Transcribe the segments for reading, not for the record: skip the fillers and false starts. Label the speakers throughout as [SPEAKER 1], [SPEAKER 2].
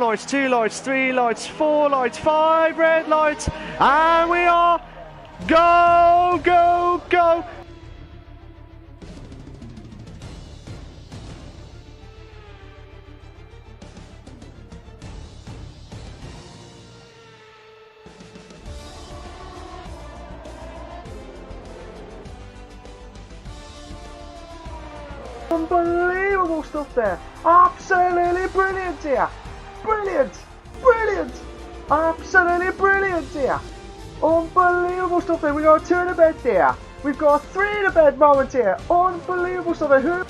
[SPEAKER 1] lights, 2 lights, 3 lights, 4 lights, 5 red lights, and we are go, go, go. Unbelievable stuff there. Absolutely brilliant here. Brilliant. Brilliant. Absolutely brilliant here. Unbelievable stuff there. We got 2 in the bed there. We've got 3 in the bed moment here. Unbelievable stuff there. Who?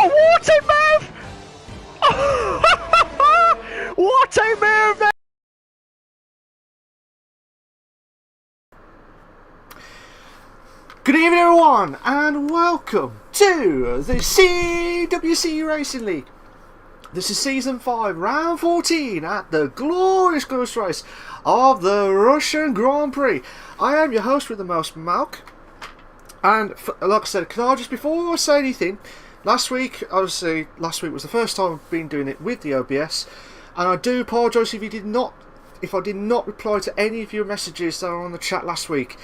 [SPEAKER 1] What a move! What a move there! Good evening everyone and welcome to the CWC Racing League. This is Season 5, Round 14 at the glorious race of the Russian Grand Prix. I am your host with the most, Malk. And like I said, can I just, before I say anything, last week was the first time I've been doing it with the OBS, and I do apologise if I did not reply to any of your messages that were on the chat last week.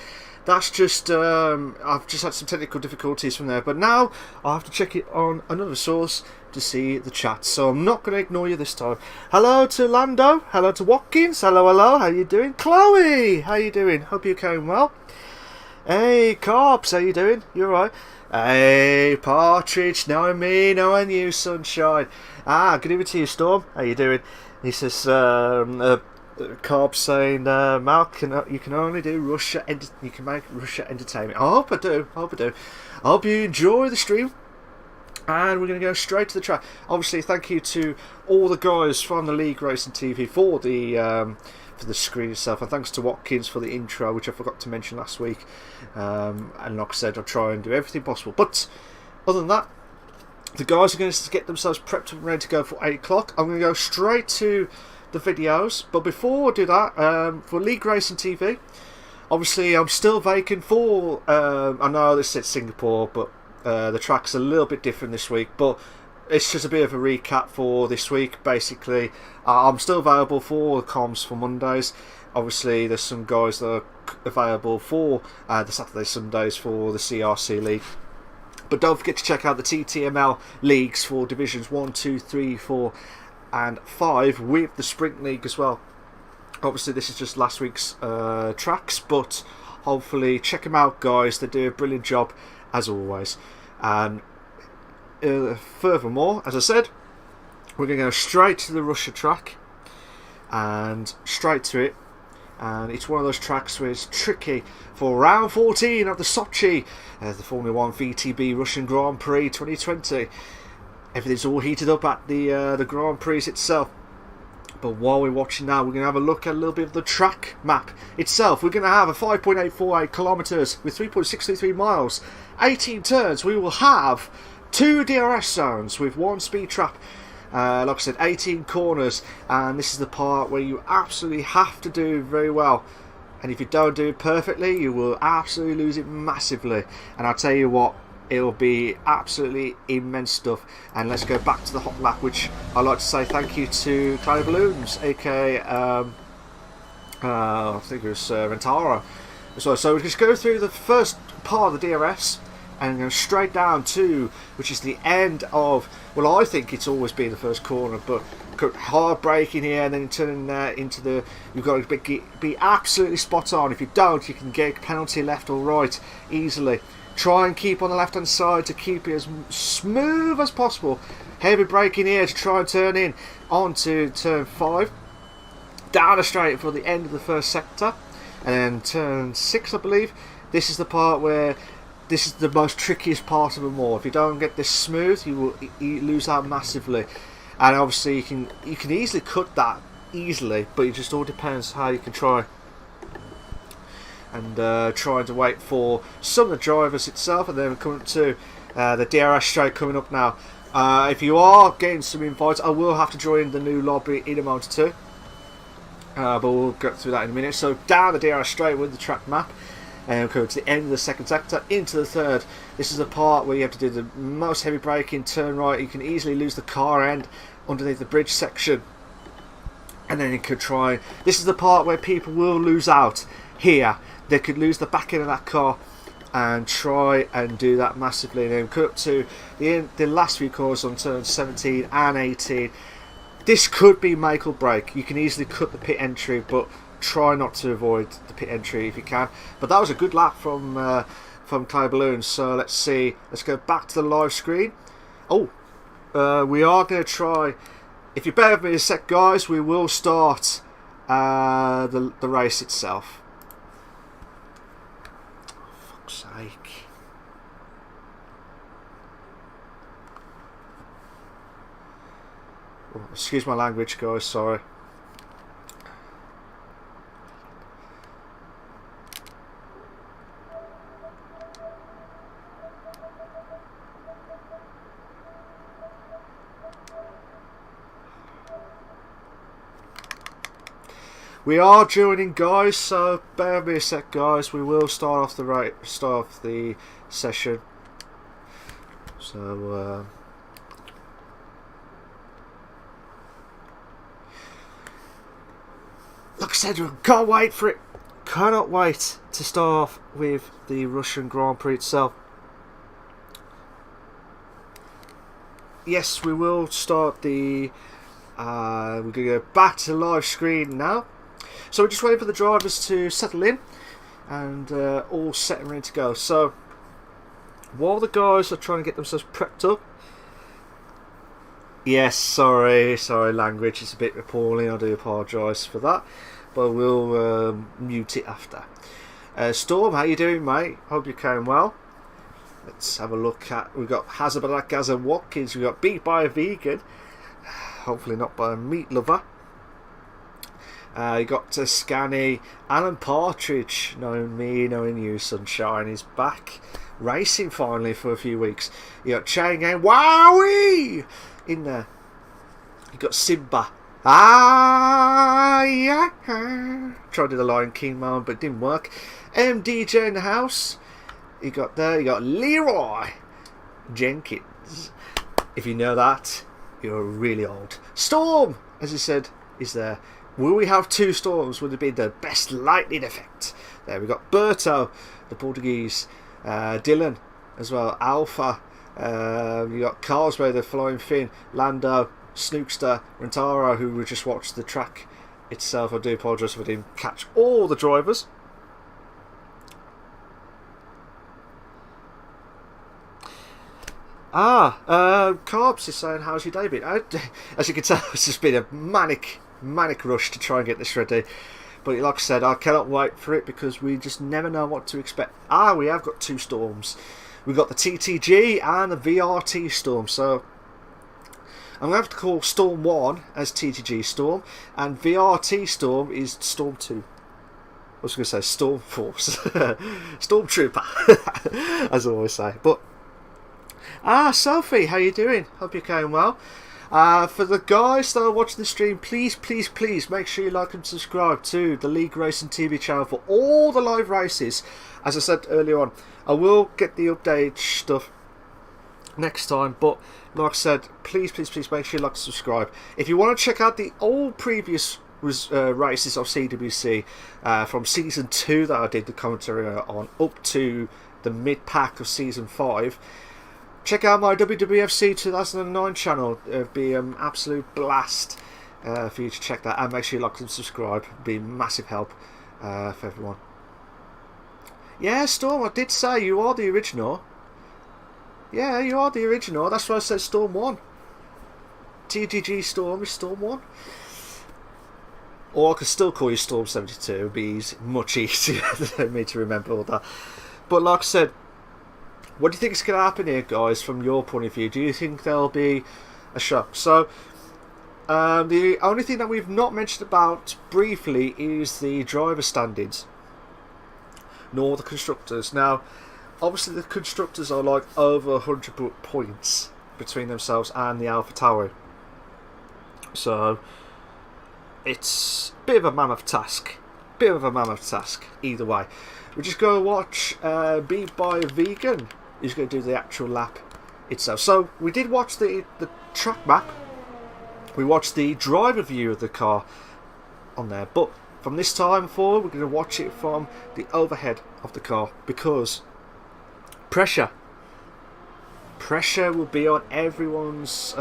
[SPEAKER 1] That's just I've just had some technical difficulties from there, but now I have to check it on another source to see the chat, so I'm not going to ignore you this time. Hello to Lando, hello to Watkins, hello, how you doing? Chloe, how you doing? Hope you're going well. Hey Cobbs, how you doing? You alright? Hey Partridge, knowing me, knowing you, sunshine. Good evening to you, Storm. How you doing? He says, Cobb saying, Malk, you can only do Russia, you can make Russia entertainment. I hope I do. I hope you enjoy the stream. And we're going to go straight to the track. Obviously, thank you to all the guys from the League Racing TV for the screen itself, and thanks to Watkins for the intro, which I forgot to mention last week. And like I said, I'll try and do everything possible. But other than that, the guys are going to get themselves prepped and ready to go for 8 o'clock. I'm going to go straight to the videos. But before I do that, for League Racing TV, obviously I'm still vacant for, I know this said Singapore, but the track's a little bit different this week. But it's just a bit of a recap for this week. Basically, I'm still available for the comms for Mondays. Obviously, there's some guys that are available for the Saturday, Sundays for the CRC League. But don't forget to check out the TTML leagues for Divisions 1, 2, 3, 4 and 5 with the Sprint League as well. Obviously, this is just last week's tracks, but hopefully check them out, guys. They do a brilliant job, as always. And furthermore, as I said, we're going to go straight to the Russia track and straight to it, and it's one of those tracks where it's tricky for round 14 of the Sochi, the Formula 1 VTB Russian Grand Prix 2020. Everything's all heated up at the Grand Prix itself. But while we're watching now, we're going to have a look at a little bit of the track map itself. We're going to have a 5.848 kilometres with 3.633 miles, 18 turns. We will have 2 DRS zones with 1 speed trap. Like I said, 18 corners, and this is the part where you absolutely have to do very well. And if you don't do it perfectly, you will absolutely lose it massively. And I'll tell you what, it'll be absolutely immense stuff. And let's go back to the hot lap, which I'd like to say thank you to Cloudy Balloons, aka I think it was Rentaro. So we just go through the first part of the DRS and go straight down to, which is the end of, well, I think it's always been the first corner, but hard braking here and then turning into the, you've got to be absolutely spot on. If you don't, you can get a penalty left or right easily. Try and keep on the left hand side to keep it as smooth as possible. Heavy braking here to try and turn in onto turn 5, down a straight for the end of the first sector, and then turn 6, I believe. This is the part where this is the most trickiest part of them all. If you don't get this smooth, you lose out massively. And obviously you can easily cut that easily, but it just all depends how you can try. And trying to wait for some of the drivers itself, and then come to The DRS straight coming up now. If you are getting some invites, I will have to join the new lobby in a moment or two. But we'll get through that in a minute. So down the DRS straight with the track map. And we'll go to the end of the second sector, into the third. This is the part where you have to do the most heavy braking, turn right. You can easily lose the car end underneath the bridge section. And then you could try. This is the part where people will lose out here. They could lose the back end of that car and try and do that massively. And then come up to the last few corners on turns 17 and 18. This could be make or break. You can easily cut the pit entry, but try not to avoid the pit entry if you can. But that was a good lap from Clay Balloon. So let's see. Let's go back to the live screen. Oh, we are going to try. If you bear with me a sec, guys, we will start the race itself. Oh, fuck's sake. Oh, excuse my language, guys, sorry. We are joining, guys, so bear with me a sec, guys. We will start off the session. So like I said, we can't wait for it. Cannot wait to start off with the Russian Grand Prix itself. Yes, we will start the. We're going to go back to the live screen now. So we're just waiting for the drivers to settle in and all set and ready to go. So while the guys are trying to get themselves prepped up. Yes, sorry language, it's a bit appalling, I do apologise for that. But we'll mute it after. Storm, how you doing, mate? Hope you're going well. Let's have a look at, we've got Hazard Gaza Watkins, we've got Beat by a Vegan. Hopefully not by a meat lover. You got Scanny, Alan Partridge, knowing me, knowing you, Sunshine is back racing finally for a few weeks. You got Chain Gang, Wowie in there. You got Simba. Yeah. Tried to do the Lion King moment, but it didn't work. DJ in the house. You got Leroy Jenkins. If you know that, you're really old. Storm, as I said, is there. Will we have two Storms? Would it be the best lightning effect? There we got Berto, the Portuguese, Dylan as well, Alpha. You got Carlsberg, the Flying Finn, Lando, Snookster, Rentaro, who we just watched the track itself. I do apologise if I didn't catch all the drivers. Carbs is saying, how's your day been? As you can tell, it's just been a manic rush to try and get this ready. But like I said, I cannot wait for it because we just never know what to expect. We have got two Storms. We've got the TTG and the VRT Storm. So I'm going to have to call Storm 1 as TTG Storm, and VRT Storm is Storm 2. I was going to say Storm Force. Stormtrooper, as I always say. But Sophie, how you doing? Hope you're going well. For the guys that are watching the stream, please make sure you like and subscribe to the League Racing TV channel for all the live races. As I said earlier on, I will get the update stuff next time, but like I said, please make sure you like and subscribe. If you want to check out the old previous races of CWC from season 2 that I did the commentary on up to the mid-pack of season 5, check out my WWFC 2009 channel. It'd be an absolute blast for you to check that, and make sure you like and subscribe. It'd be a massive help for everyone. Yeah, Storm, I did say you are the original. Yeah, you are the original. That's why I said Storm 1. TGG Storm is Storm 1. Or I could still call you Storm 72. It would be easy, much easier than me to remember all that. But like I said, what do you think is going to happen here, guys, from your point of view? Do you think there'll be a shock? So, the only thing that we've not mentioned about briefly is the driver standings, nor the constructors. Now, obviously the constructors are like over 100 points between themselves and the AlphaTauri. So it's a bit of a mammoth task. Either way. We're just going to watch Beat by Vegan. He's going to do the actual lap itself. So we did watch the track map. We watched the driver view of the car on there. But from this time forward, we're going to watch it from the overhead of the car, because pressure will be on everyone's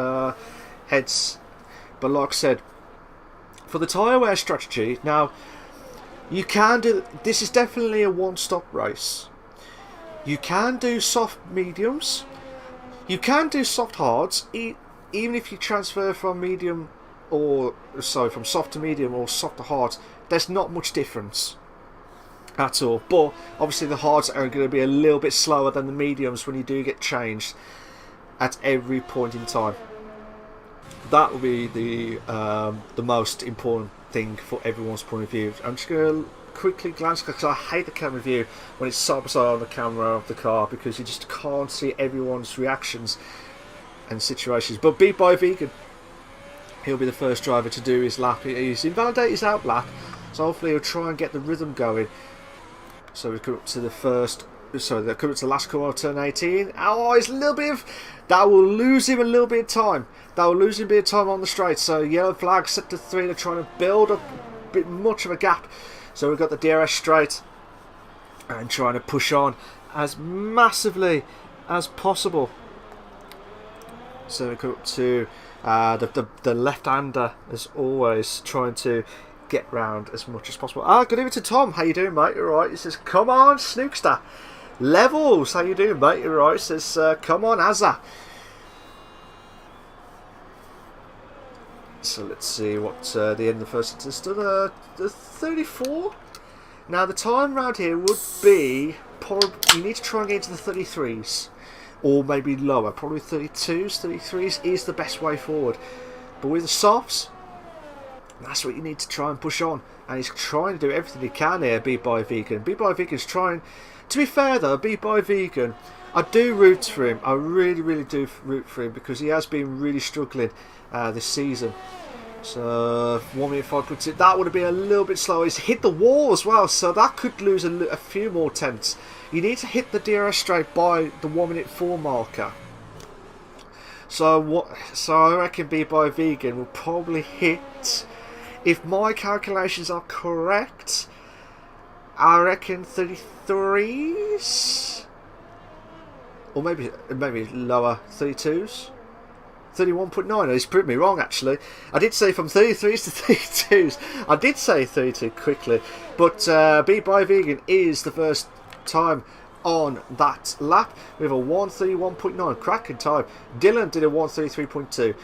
[SPEAKER 1] heads. But like I said, for the tyre wear strategy, now you can do, this is definitely a one-stop race. You can do soft mediums, you can do soft hards, even if you transfer from medium, or sorry, from soft to medium or soft to hard. There's not much difference at all, but obviously the hards are going to be a little bit slower than the mediums when you do get changed at every point in time. That will be the most important thing for everyone's point of view. I'm just going to quickly glance, because I hate the camera view when it's side by side on the camera of the car, because you just can't see everyone's reactions and situations. But Beat by Vegan, he'll be the first driver to do his lap. He's invalidated his out lap, so hopefully he'll try and get the rhythm going. So we come up to the first, sorry, they're coming up to the last corner of turn 18. Oh, it's a little bit of, that will lose him a little bit of time. That will lose him a bit of time on the straight. So yellow flag set to 3. They're trying to build up a bit much of a gap. So we've got the DRS straight and trying to push on as massively as possible. So we come up to the left-hander, as always, trying to get round as much as possible. Good evening to Tom. How you doing, mate? You alright? He says, come on, Snookster. Levels. How you doing, mate? You alright? He says, come on, Azza. So let's see what the end of the first is. The 34. Now the time round here would be, you need to try and get into the 33s. Or maybe lower, probably 32s, 33s is the best way forward. But with the softs, that's what you need to try and push on. And he's trying to do everything he can here, Beat by Vegan. Beat by Vegan's trying, to be fair though, Beat by Vegan, I do root for him. I really do root for him, because he has been really struggling this season. So 1 minute 5.2, that would have been a little bit slower. He's hit the wall as well, so that could lose a few more tenths. You need to hit the DRS straight by the 1 minute 4 marker. So I reckon Beat by Vegan will probably hit, if my calculations are correct, I reckon 33s, or maybe lower, 32s. 31.9. He's proved me wrong, actually. I did say from 33s to 32s. I did say 32 quickly, but Beat by Vegan is the first time on that lap with a 131.9. Cracking time. Dylan did a 133.2.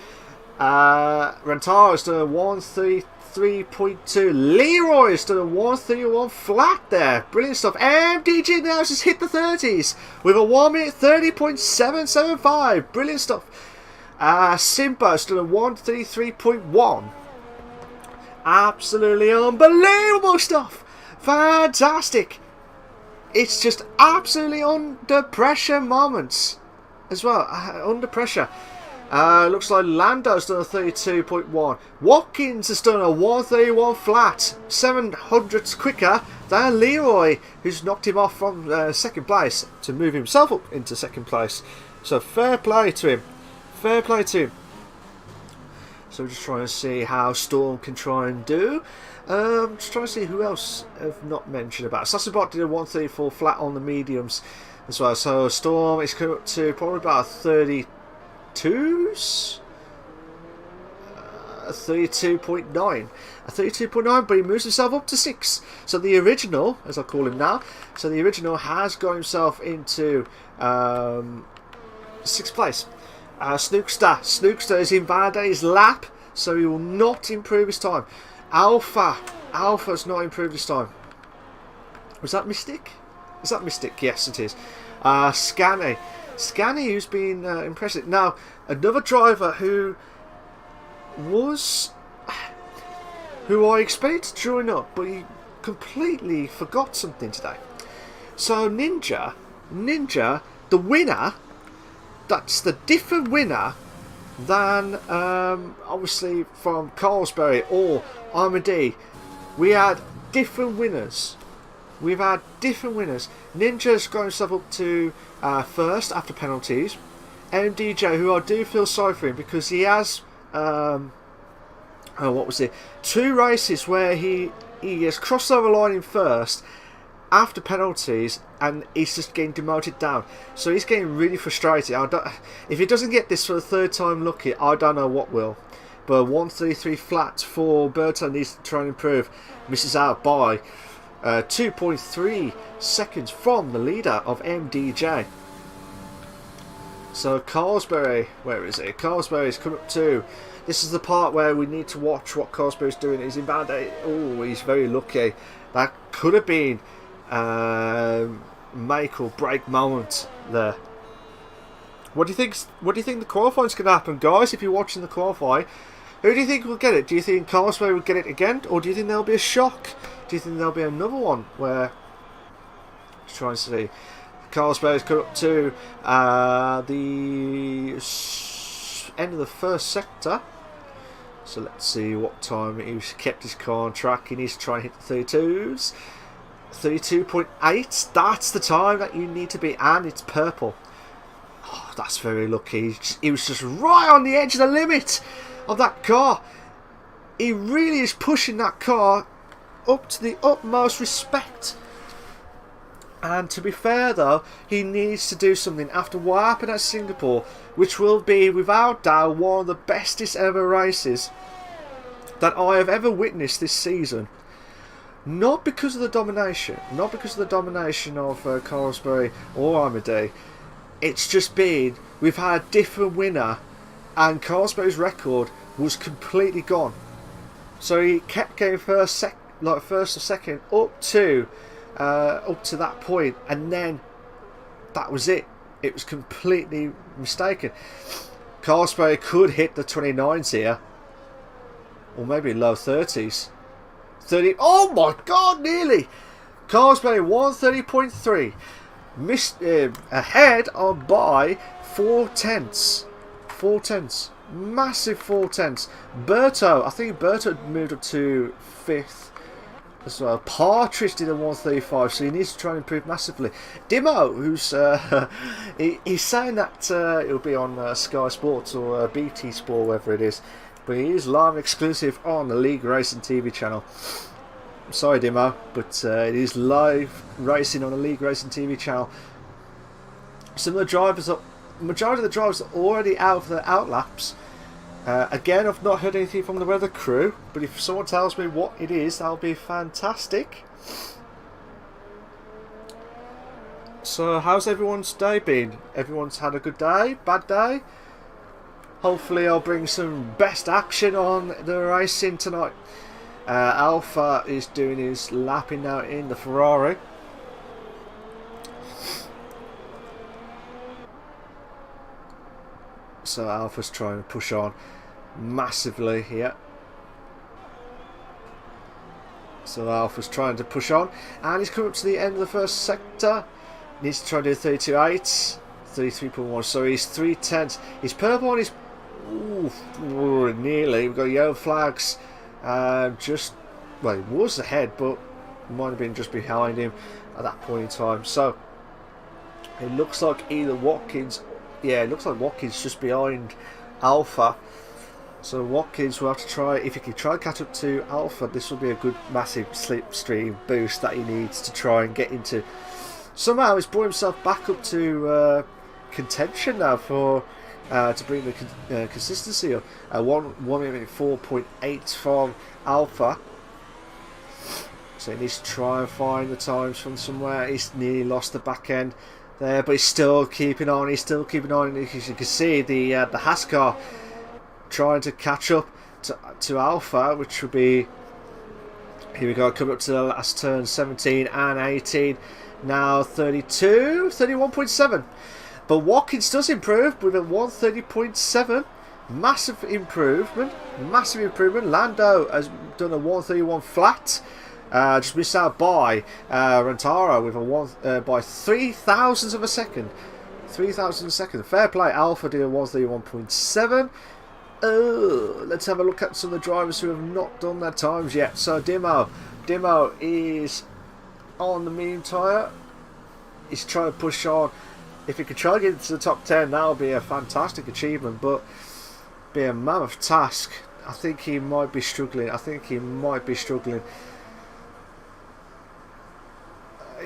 [SPEAKER 1] Rantaro's done a 133.2. Leroy's done a 131 flat there. Brilliant stuff. MDG now just hit the 30s with a 1 minute 30.775. Brilliant stuff. Simba's done a 133.1. Absolutely unbelievable stuff. Fantastic. It's just absolutely under pressure moments as well. Under pressure. Looks like Lando's done a 32.1. Watkins has done a 131 flat. 700ths quicker than Leroy, who's knocked him off from second place to move himself up into second place. So fair play to him. Fair play to him. So we're just trying to see how Storm can try and do. Just trying to see who else I've not mentioned about. Sassabot did a 134 flat on the mediums as well. So Storm is coming up to probably about 32s. 32.9. A 32.9, but he moves himself up to 6. So the original, as I call him now, so the original has got himself into 6th place. Snookster is invalidated his lap, so he will not improve his time. Alpha's not improved his time. Was that Mystic? Is that Mystic? Yes, it is. Scanny, who's been impressive. Now, another driver who I expected to join up, but he completely forgot something today. So Ninja Ninja, the winner, that's the different winner than obviously from Carlsberry or Armady. We had different winners. We've had different winners. Ninja's got himself up to first after penalties. MDJ, who I do feel sorry for him because he has what was it? 2 races where he has crossed over line in first after penalties, and he's just getting demoted down. So he's getting really frustrated. If he doesn't get this for the 3rd time lucky, I don't know what will. But 133 flat for Berto needs to try and improve. Misses out by 2.3 seconds from the leader of MDJ. So Carlsberry, where is it? Carlsberry's come up to. This is the part where we need to watch what Carlsberry's doing. He's in bad. Oh, he's very lucky. That could have been make or break moment there. What do you think? What do you think the qualifying's going to happen, guys? If you're watching the qualify, who do you think will get it? Do you think Carlsberry will get it again, or do you think there'll be a shock? Do you think there'll be another one where? Let's try and see. Carlsberry's come up to the end of the 1st sector. So let's see what time he's kept his car on track. He needs to try and hit the 32s. 32.8. That's the time that you need to be, and it's purple. Oh, that's very lucky. He was just right on the edge of the limit of that car. He really is pushing that car up to the utmost respect. And to be fair though, he needs to do something after what happened at Singapore, which will be without doubt one of the bestest ever races that I have ever witnessed this season. Not because of the domination, not because of the domination of Carlsberry or Armady. It's just been, we've had a different winner, and Carlsberry's record was completely gone. So he kept getting first or second up to that point, and then that was it. It was completely mistaken. Carlsberry could hit the 29s here, or maybe low 30s. 30. Oh my God! Nearly. Carlsberry 130.3, missed ahead on by 4/10. 4/10. Massive 4/10. Berto, I think Berto moved up to 5th. As well. Partridge did a 135, so he needs to try and improve massively. Dimo, who's he's saying that it'll be on Sky Sports or BT Sport, whatever it is, but he is live exclusive on the League Racing TV channel. I'm sorry, Dimo, but it is live racing on the League Racing TV channel. Some of the drivers, majority of the drivers are already out for their outlaps. Again, I've not heard anything from the weather crew, but if someone tells me what it is, that'll be fantastic. So, how's everyone's day been? Everyone's had a good day? Bad day? Hopefully I'll bring some best action on the racing tonight. Alpha is doing his lapping now in the Ferrari. So Alpha's trying to push on massively here. So Alpha's trying to push on, and he's come up to the end of the 1st sector. Needs to try to do 32.8, 33.1. So he's 3/10. He's purple on his. Ooh, nearly. We've got yellow flags. Well, he was ahead, but might have been just behind him at that point in time. So it looks like either Watkins. Yeah, it looks like Watkins just behind Alpha. So Watkins will have to try, if he can try and catch up to Alpha, this will be a good massive slipstream boost that he needs to try and get into. Somehow he's brought himself back up to contention now for to bring the consistency up. 1:04.8 from Alpha. So he needs to try and find the times from somewhere. He's nearly lost the back end there, but he's still keeping on. He's still keeping on. As you can see, the Haas car trying to catch up to Alpha, which would be, here we go, coming up to the last turn, 17 and 18. Now 32, 31.7. But Watkins does improve with a 130.7. Massive improvement. Massive improvement. Lando has done a 131 flat. Just missed out by Rantaro with by 3,000ths of a second. 3,000 a second. Fair play. Alpha did a 131.7. Let's have a look at some of the drivers who have not done their times yet. So Dimo is on the medium tyre. He's trying to push on. If he could try to get into the top 10, that would be a fantastic achievement, but be a mammoth task. I think he might be struggling. It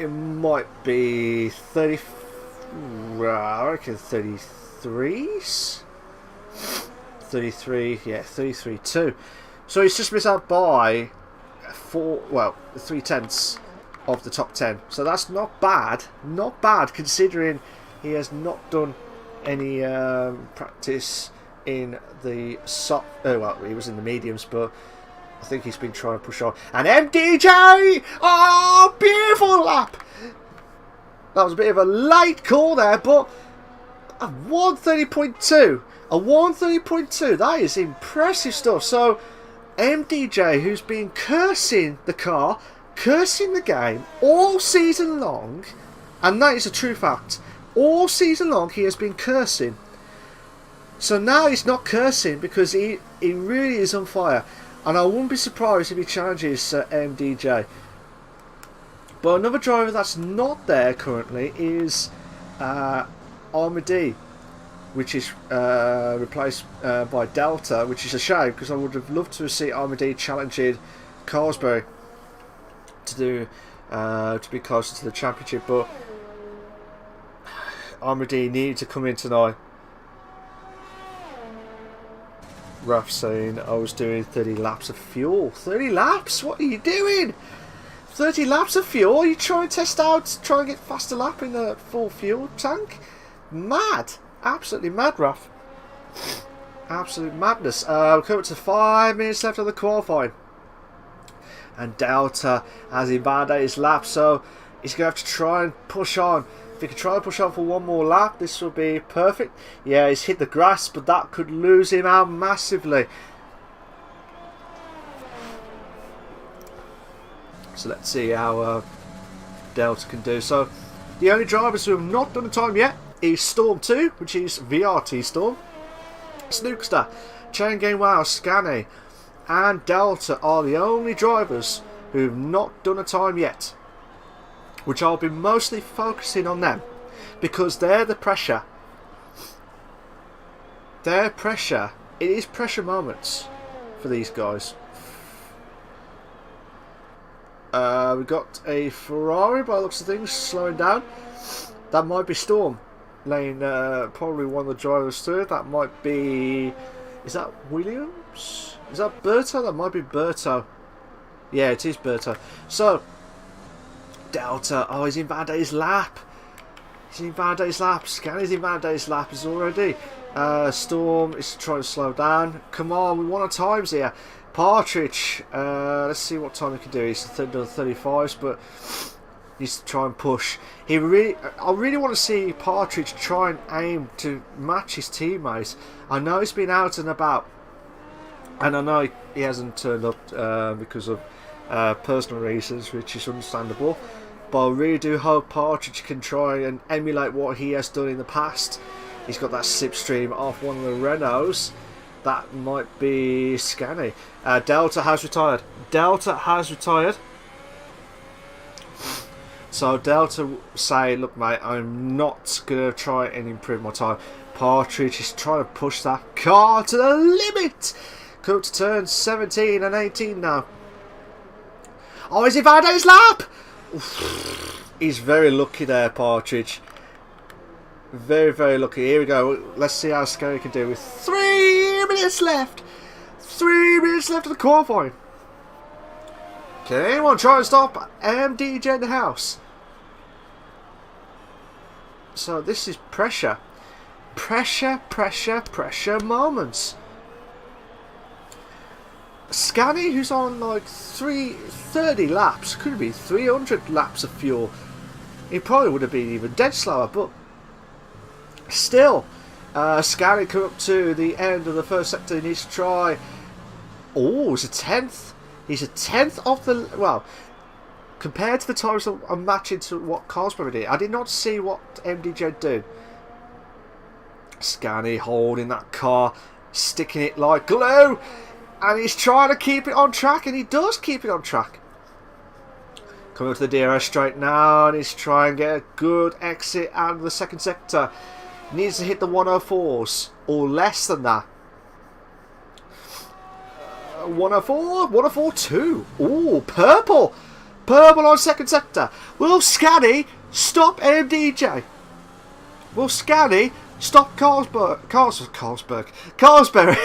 [SPEAKER 1] might be 30. I reckon 33s. 33, yeah, 33.2. So he's just missed out by 3/10 of the top 10. So that's not bad considering he has not done any practice in the soft. Well, he was in the mediums, but I think he's been trying to push on. And MDJ! Oh, beautiful lap! That was a bit of a late call there, but a 130.2. A 130.2. That is impressive stuff. So, MDJ, who's been cursing the car, cursing the game all season long, and that is a true fact. All season long, he has been cursing. So now he's not cursing because he really is on fire. And I wouldn't be surprised if he challenges MDJ. But another driver that's not there currently is Armady, which is replaced by Delta, which is a shame because I would have loved to see Armady challenging Carlsberg to be closer to the championship. But Armady needed to come in tonight. Raf saying I was doing 30 laps of fuel. 30 laps? What are you doing? 30 laps of fuel? Are you trying to test out, try and get faster lap in a full fuel tank? Mad. Absolutely mad, Raf. Absolute madness. We're coming to 5 minutes left of the qualifying. And Delta has invalidated his lap, so he's going to have to try and push on. If he can try and push on for one more lap, this will be perfect. Yeah, he's hit the grass, but that could lose him out massively. So let's see how Delta can do. So the only drivers who have not done a time yet is Storm 2, which is VRT Storm, Snookster, Chain Game Wow, Scanny, and Delta are the only drivers who have not done a time yet, which I'll be mostly focusing on them because they're the pressure. Their pressure. It is pressure moments for these guys. We've got a Ferrari by the looks of things slowing down. That might be Storm laying probably one of the drivers through. That might be. Is that Williams? Is that Berto? That might be Berto. Yeah, it is Berto. So Delta. Oh, he's invalidated his lap. He's invalidated his lap. Scanny's invalidated his lap is already. Storm is trying to slow down. Come on, we want our times here. Partridge. Let's see what time he can do. He's done 35s, but needs to try and push. I really want to see Partridge try and aim to match his teammates. I know he's been out and about, and I know he hasn't turned up because of personal reasons, which is understandable. But I really do hope Partridge can try and emulate what he has done in the past. He's got that slipstream off one of the Renaults. That might be Scanny. Delta has retired. Delta has retired. So Delta say, look mate, I'm not going to try and improve my time. Partridge is trying to push that car to the limit. Come to turn 17 and 18 now. Oh, is he found his lap? He's very lucky there, Partridge. Very, very lucky. Here we go. Let's see how Scary can do with 3 minutes left. 3 minutes left of the qualifying. Can anyone try and stop MDJ in the house? So this is pressure. Pressure, pressure, pressure moments. Scanny, who's on like 30 laps, could be 300 laps of fuel. He probably would have been even dead slower, but still, Scanny come up to the end of the first sector. He needs to try. Oh, he's a 10th. He's a 10th of the. Well, compared to the times I'm matching to what Carlsberg did, I did not see what MDJ did. Scani holding that car, sticking it like glue, and he's trying to keep it on track, and he does keep it on track. Coming up to the DRS straight now, and he's trying to get a good exit out of the second sector. Needs to hit the 104s, or less than that. 104, 104.2. Ooh, purple. Purple on second sector. Will Scani stop MDJ? Will Scani stop Carlsberg? Carlsberry.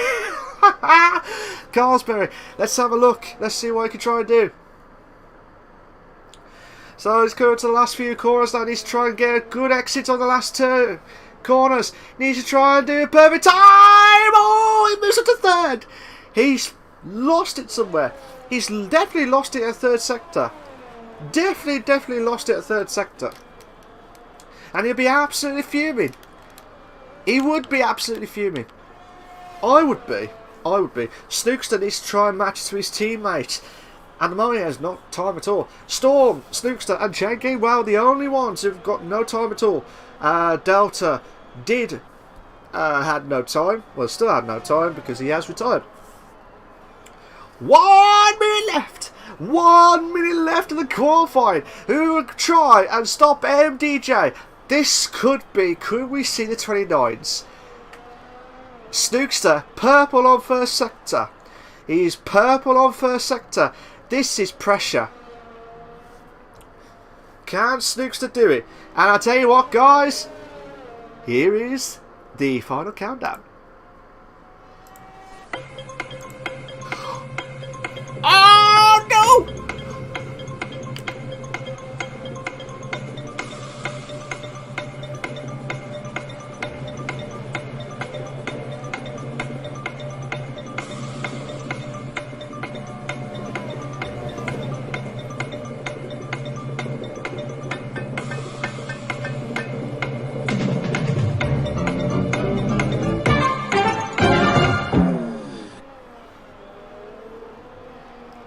[SPEAKER 1] Carlsberry. Let's have a look. Let's see what he can try and do. So he's coming to the last few corners now. He needs to try and get a good exit on the last two corners. He needs to try and do a perfect time. Oh, he moves up to third. He's lost it somewhere. He's definitely lost it at third sector. Definitely lost it at third sector. And he'll be absolutely fuming. He would be absolutely fuming. I would be. Snookster needs to try and match to his teammates. At the moment he has no time at all. Storm, Snookster and Shanky, well, the only ones who've got no time at all. Delta had no time. Well, still had no time because he has retired. 1 minute left. 1 minute left of the qualifying. Who will try and stop MDJ? This could we see the 29s? Snookster, purple on first sector. He's purple on first sector. This is pressure. Can Snookster do it? And I'll tell you what, guys. Here is the final countdown. Oh no!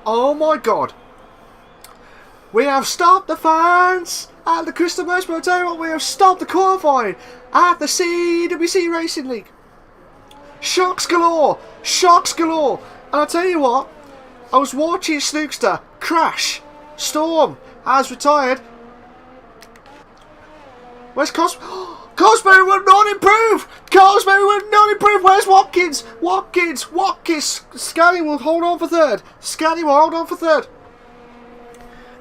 [SPEAKER 1] Oh my god. We have stopped the fans at the Crystal Merch Motel. We have stopped the qualifying at the CWC Racing League. Shocks galore. Shocks galore. And I'll tell you what, I was watching Snookster crash. Storm has retired. Where's Cosberry will not improve! Cosberry will not improve! Where's Watkins? Watkins! Scani will hold on for third.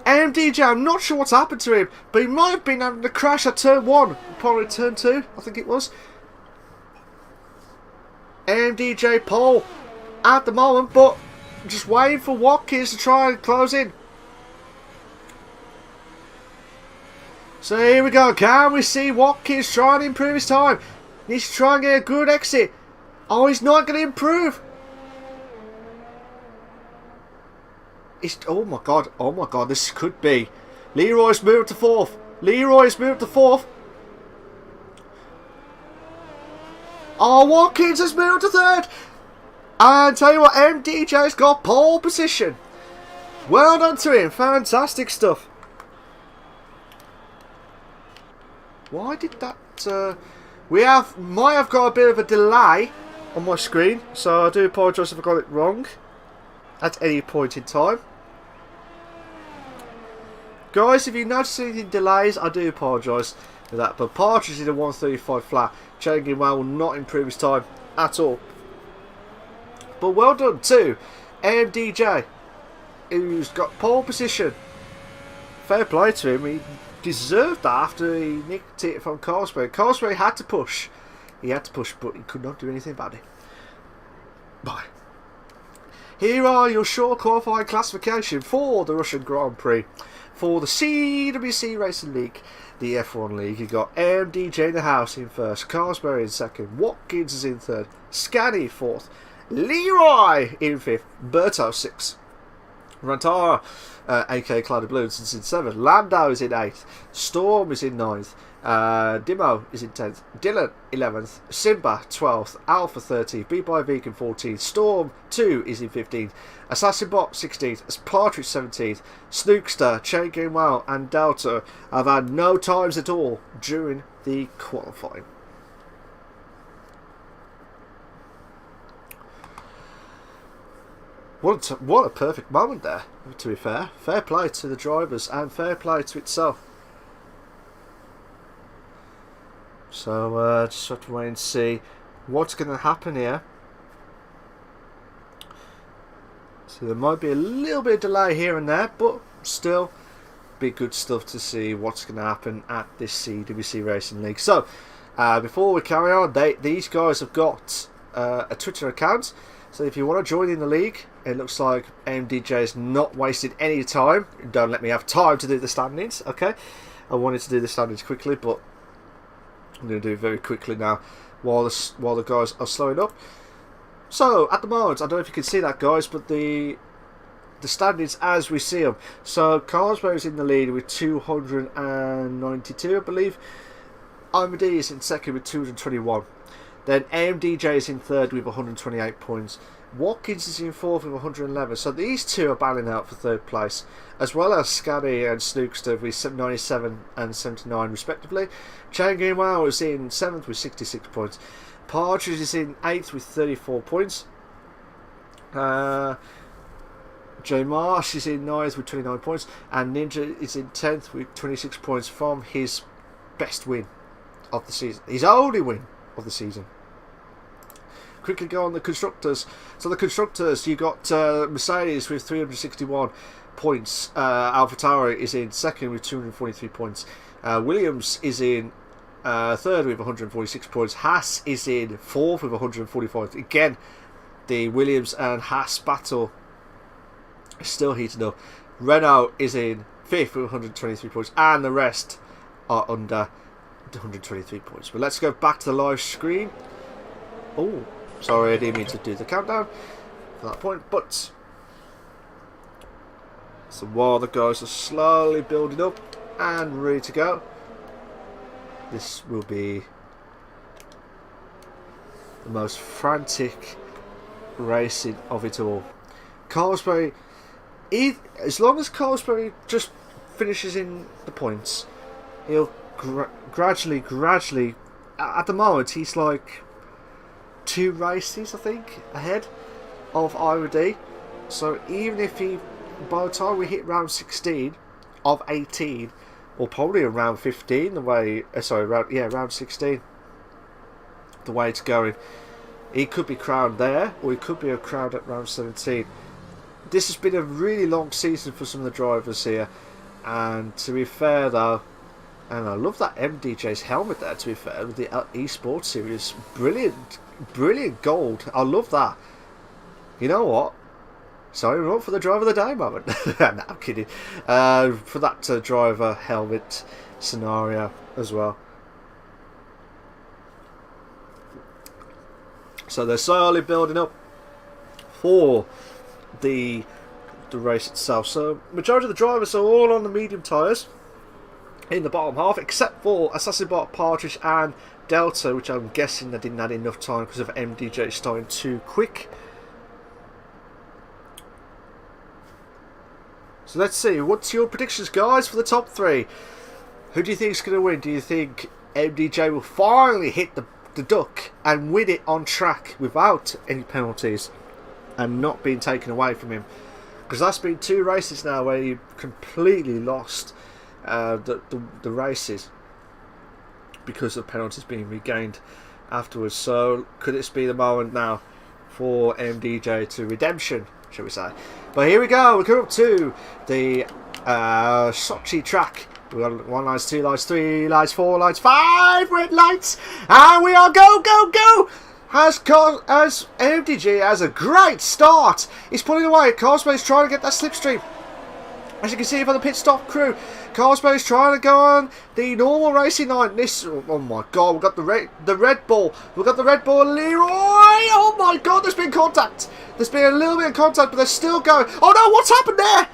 [SPEAKER 1] MDJ, I'm not sure what's happened to him, but he might have been having a crash at turn 1. Probably turn 2, I think it was. MDJ pole at the moment, but just waiting for Watkins to try and close in. So here we go. Can we see Watkins trying to improve his time? Needs to try and get a good exit. Oh, he's not going to improve. Oh my god, this could be. Leroy's moved to fourth. Oh, Watkins has moved to third. And tell you what, MDJ's got pole position. Well done to him. Fantastic stuff. Why did that... might have got a bit of a delay on my screen, so I do apologise if I got it wrong at any point in time. Guys, if you notice any delays, I do apologise for that. But Partridge in a 135 flat. Changing well will not improve his time at all. But well done to MDJ, who's got pole position. Fair play to him. He deserved that after he nicked it from Carlsberg. Carlsberg had to push. He had to push, but he could not do anything about it. Bye. Here are your short qualifying classification for the Russian Grand Prix. For the CWC Racing League, the F1 League, you got MDJ in the house in first, Carlsberg in second, Watkins is in third, Scani fourth, Leroy in fifth, Berto sixth. Rantara, aka Clouded Balloons, is in 7th. Landau is in 8th. Storm is in 9th. Dimo is in 10th. Dylan 11th. Simba 12th. Alpha 13th. Beat by Vegan 14th. Storm 2 is in 15th. Assassinbot 16th. Partridge 17th. Snookster, Chain Game Wow, and Delta have had no times at all during the qualifying. What a perfect moment there, to be fair. Fair play to the drivers and fair play to itself. So just have to wait and see what's going to happen here. So there might be a little bit of delay here and there, but still be good stuff to see what's going to happen at this CWC Racing League. So before we carry on, these guys have got a Twitter account. So if you want to join in the league, it looks like AMDJ has not wasted any time. Don't let me have time to do the standings, okay? I wanted to do the standings quickly, but I'm going to do it very quickly now while the guys are slowing up. So, at the moment, I don't know if you can see that, guys, but the standings as we see them. So, Carlsberg is in the lead with 292, I believe. Armady is in second with 221. Then AMDJ is in third with 128 points. Watkins is in fourth with 111. So these two are battling out for third place, as well as Scaddy and Snookster with 97 and 79 respectively. Chain Game Wow is in seventh with 66 points. Partridge is in eighth with 34 points. Jay Marsh is in ninth with 29 points, and Ninja is in 10th with 26 points from his best win of the season. His only win of the season. Quickly go on the constructors. So the constructors, you got Mercedes with 361 points. AlphaTauri is in second with 243 points. Williams is in third with 146 points. Haas is in fourth with 145. Again, the Williams and Haas battle is still heating up. Renault is in fifth with 123 points, and the rest are under 123 points. But let's go back to the live screen. Oh, sorry, I didn't mean to do the countdown for that point. But so while the guys are slowly building up and ready to go, this will be the most frantic racing of it all. Carlsberg, as long as Carlsberg just finishes in the points, he'll gradually, at the moment he's like 2 races I think ahead of IRD. So even if he, by the time we hit round 16 of 18, or probably around 15, the way round 16, the way it's going, he could be crowned there, or he could be crowned at round 17. This has been a really long season for some of the drivers here, and to be fair though, and I love that MDJ's helmet there, to be fair, with the Esports series. Brilliant gold. I love that. You know what? Sorry, we're up for the driver of the day moment. No, I'm kidding. For that driver helmet scenario as well. So they're slowly building up for the race itself. So majority of the drivers are all on the medium tyres in the bottom half, except for Assassinbot, Partridge and Delta, which I'm guessing they didn't have enough time because of MDJ starting too quick. So let's see, what's your predictions, guys, for the top 3? Who do you think is going to win? Do you think MDJ will finally hit the duck and win it on track without any penalties and not being taken away from him? Because that's been 2 races now where he completely lost the races because of penalties being regained afterwards. So could this be the moment now for MDJ to redemption, shall we say? But here we go, we're coming up to the Sochi track. We've got 1 lights, 2 lights, 3 lights, 4 lights, 5 red lights, and we are go! As MDJ has a great start. He's pulling away. Carlsberg is trying to get that slipstream. As you can see from the pit stop crew, Carlsberg is trying to go on the normal racing line. This, oh my god, we've got the Red Bull. We've got the Red Bull Leroy. Oh my god, there's been contact. There's been a little bit of contact, but they're still going. Oh no, what's happened there?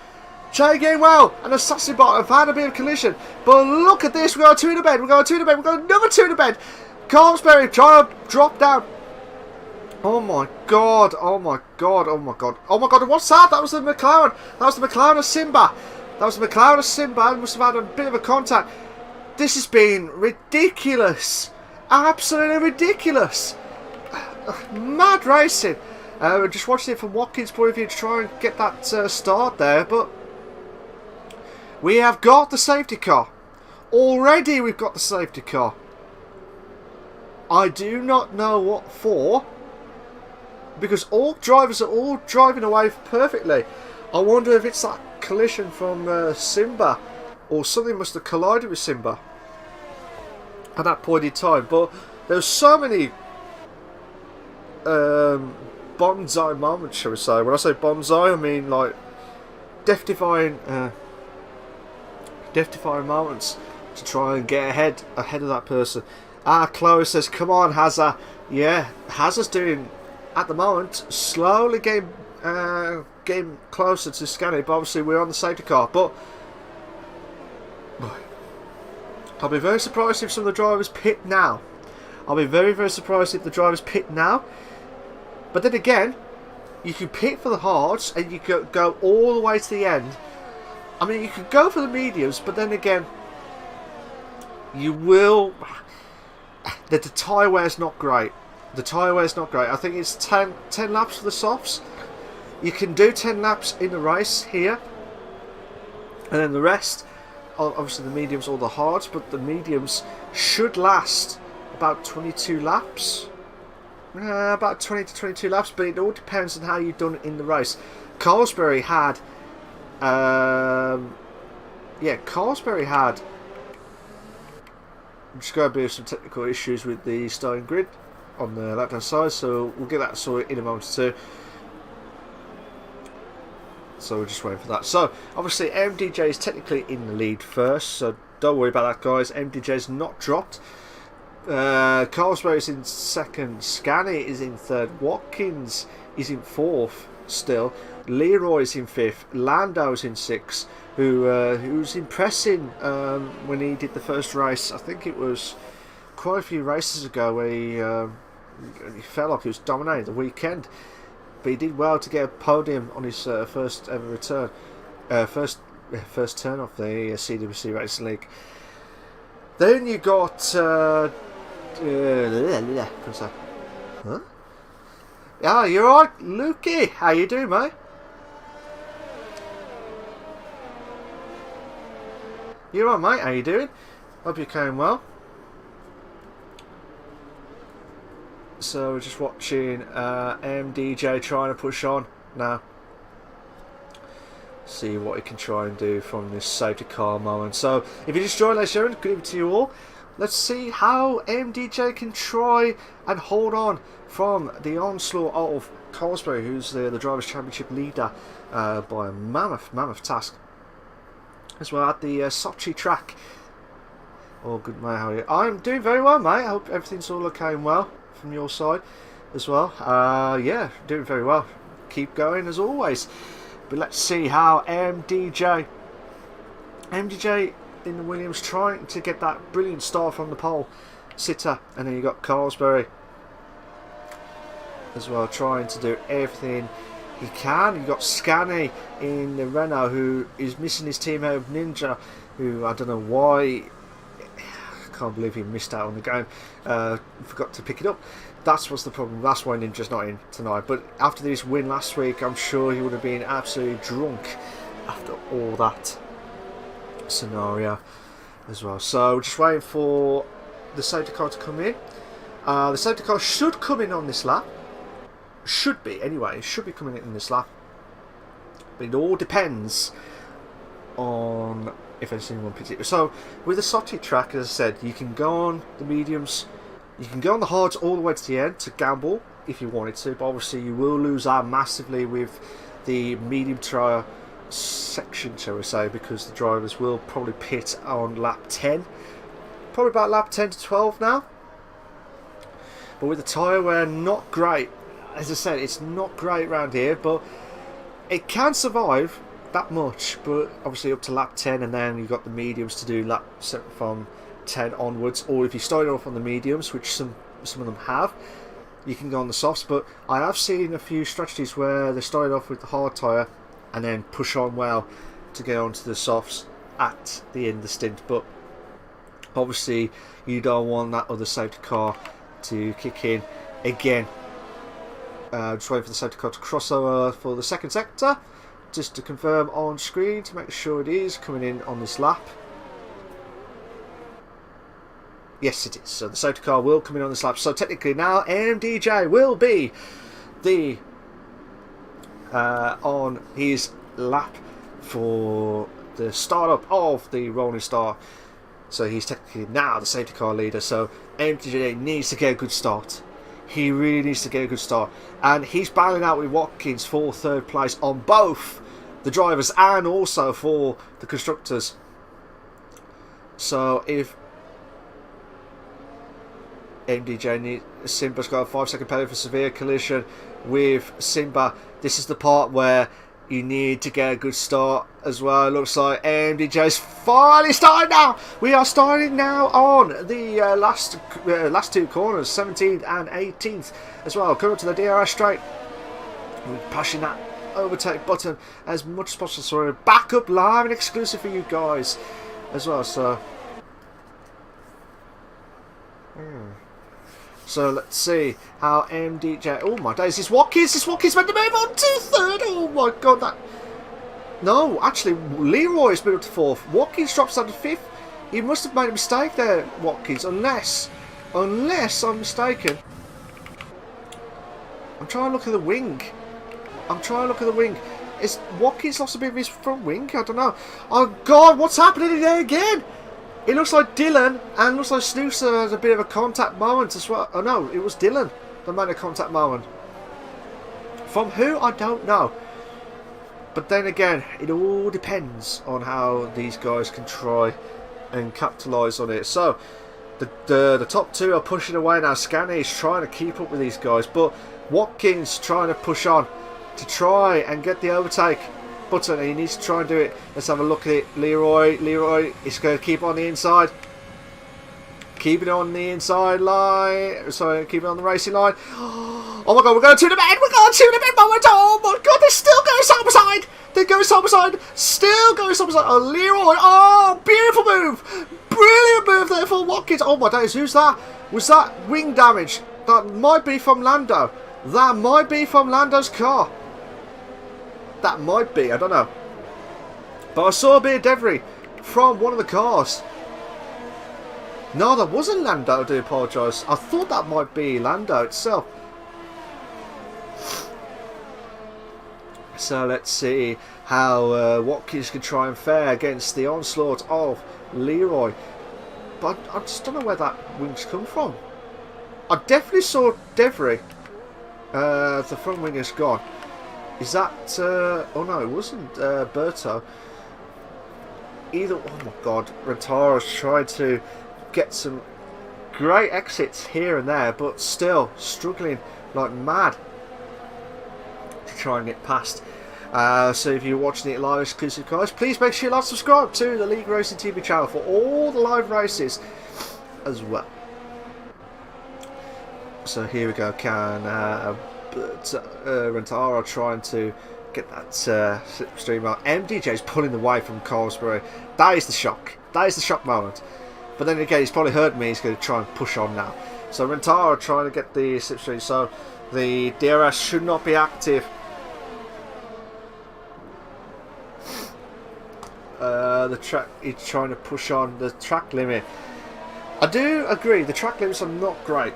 [SPEAKER 1] Jay Gamewell and Assassin Bot have had a bit of collision. But look at this, we've got a 2 in the bed, we've got a 2 in the bed, we've got another 2 in the bed. Carlsberry trying to drop down. Oh my god, oh my god, oh my god. Oh my god, what's that? That was the McLaren. That was the McLaren of Simba. That was the McLaren of Simba. Must have had a bit of a contact. This has been ridiculous. Absolutely ridiculous. Mad racing. We're just watching it from Watkins' point of view to try and get that start there. But we have got the safety car. Already we've got the safety car. I do not know what for. Because all drivers are all driving away perfectly. I wonder if it's that collision from Simba. Or something must have collided with Simba at that point in time. But there's so many bonsai moments, shall we say. When I say bonsai, I mean like death-defying moments to try and get ahead of that person. Chloe says, come on Hazza. Yeah, Hazza's doing at the moment slowly getting closer to Scani, but obviously we're on the safety car. But I'll be very surprised if some of the drivers pit now. I'll be very, very surprised if the drivers pit now. But then again, you can pit for the hards and you could go all the way to the end. I mean, you could go for the mediums, but then again, you will. The tyre wear's not great. The tyre wear's not great. I think it's 10 laps for the softs. You can do 10 laps in the race here, and then the rest, obviously the mediums or the hards, but the mediums should last about 22 laps. About 20 to 22 laps, but it all depends on how you've done it in the race. Carlsberry had, Carlsberry had. I'm just going to be some technical issues with the starting grid on the left hand side, so we'll get that sorted in a moment or two. So we're just waiting for that. So obviously MDJ is technically in the lead first, so don't worry about that, guys. MDJ's not dropped. Carlsberg is in second, Scani is in third, Watkins is in fourth still, Leroy is in fifth, Lando's in sixth, who's impressing when he did the first race. I think it was quite a few races ago where he felt like he was dominating the weekend, but he did well to get a podium on his first ever return, first turn off the CWC Racing League. Then you got huh? Yeah, you're right, Lukey. How you doing, mate? You're right, mate. How you doing? Hope you're going well. So we're just watching MDJ trying to push on now. See what he can try and do from this safety car moment. So if you just joined, ladies and gentlemen, good evening to you all. Let's see how MDJ can try and hold on from the onslaught of Carlsberg, who's the Drivers' Championship leader by a mammoth task. As well at the Sochi track. Oh, good mate, how are you? I'm doing very well, mate. I hope everything's all okay and well from your side as well. Yeah, doing very well. Keep going as always. But let's see how MDJ in the Williams trying to get that brilliant start from the pole sitter, and then you got Carlsberry as well trying to do everything he can. You got Scani in the Renault, who is missing his teammate of Ninja, who I don't know why. I can't believe he missed out on the game. Forgot to pick it up. That's what's the problem. That's why Ninja's not in tonight. But after this win last week, I'm sure he would have been absolutely drunk after all that scenario as well. So just waiting for the safety car to come in. The safety car should come in on this lap. Should be anyway. It should be coming in this lap. But it all depends on if there's anyone particular. So with the Sochi track, as I said, you can go on the mediums, you can go on the hards all the way to the end to gamble if you wanted to, but obviously you will lose out massively with the medium tyre section, shall we say, because the drivers will probably pit on lap 10, probably about lap 10 to 12 now. But with the tyre wear not great as I said, it's not great around here, but it can survive that much. But obviously up to lap 10, and then you've got the mediums to do lap from 10 onwards. Or if you start off on the mediums, which some of them have, you can go on the softs. But I have seen a few strategies where they started off with the hard tyre and then push on well to get onto the softs at the end of the stint. But obviously you don't want that other safety car to kick in again. Just waiting for the safety car to cross over for the second sector, just to confirm on screen to make sure it is coming in on this lap. Yes, it is. So the safety car will come in on this lap. So technically now MDJ will be the on his lap for the startup of the Rolling Star. So he's technically now the safety car leader. So MDJ needs to get a good start. He really needs to get a good start. And he's battling out with Watkins for third place on both the drivers and also for the constructors. So if MDJ needs, Simba's got a 5-second penalty for severe collision with Simba. This is the part where you need to get a good start as well. It looks like MDJ's finally starting now. We are starting now on the last two corners, 17th and 18th as well. Coming to the DRS straight. We're pushing that overtake button as much as possible. So we're back up live and exclusive for you guys as well. So let's see how MDJ... Oh my days, this Watkins meant to move on to third. Oh my god, that... No, actually, Leroy's moved up to fourth. Watkins drops down to fifth. He must have made a mistake there, Watkins, unless I'm mistaken. I'm trying to look at the wing. Is Watkins lost a bit of his front wing? I don't know. Oh god, what's happening in there again? It looks like Dylan and looks like Snoozer has a bit of a contact moment as well. Oh no, it was Dylan that made a contact moment. From who? I don't know. But then again, it all depends on how these guys can try and capitalise on it. So, the top two are pushing away now. Scanny is trying to keep up with these guys. But Watkins trying to push on to try and get the overtake button, and he needs to try and do it. Let's have a look at it. Leroy is going to keep on the inside. Keep it on the inside line. Sorry, keep it on the racing line. Oh my god, we're going to the mid. Moment. Oh my god, they're still going side by side. Still going side by side. Oh, Leroy. Oh, beautiful move. Brilliant move there for Watkins. Oh my days, who's that? Was that wing damage? That might be from Lando. That might be from Lando's car. That might be, I don't know. But I saw a bit of debris from one of the cars. No, that wasn't Lando, I do apologise. I thought that might be Lando itself. So let's see how Watkins can try and fare against the onslaught of Leroy. But I just don't know where that wing's come from. I definitely saw debris. The front wing is gone. Is that... oh no, it wasn't Berto. Either... Oh my god, Rentaro's tried to get some great exits here and there, but still struggling like mad to try and get past. So if you're watching it live exclusive, guys, please make sure you like, subscribe to the League Racing TV channel for all the live races as well. So here we go. Can Rentaro trying to get that slipstream out? MDJ's pulling away from Colesbury. That is the shock. That is the shock moment. But then again, he's probably heard me. He's going to try and push on now. So Rentaro trying to get the slipstream. So the DRS should not be active. The track, he's trying to push on the track limit. I do agree, the track limits are not great.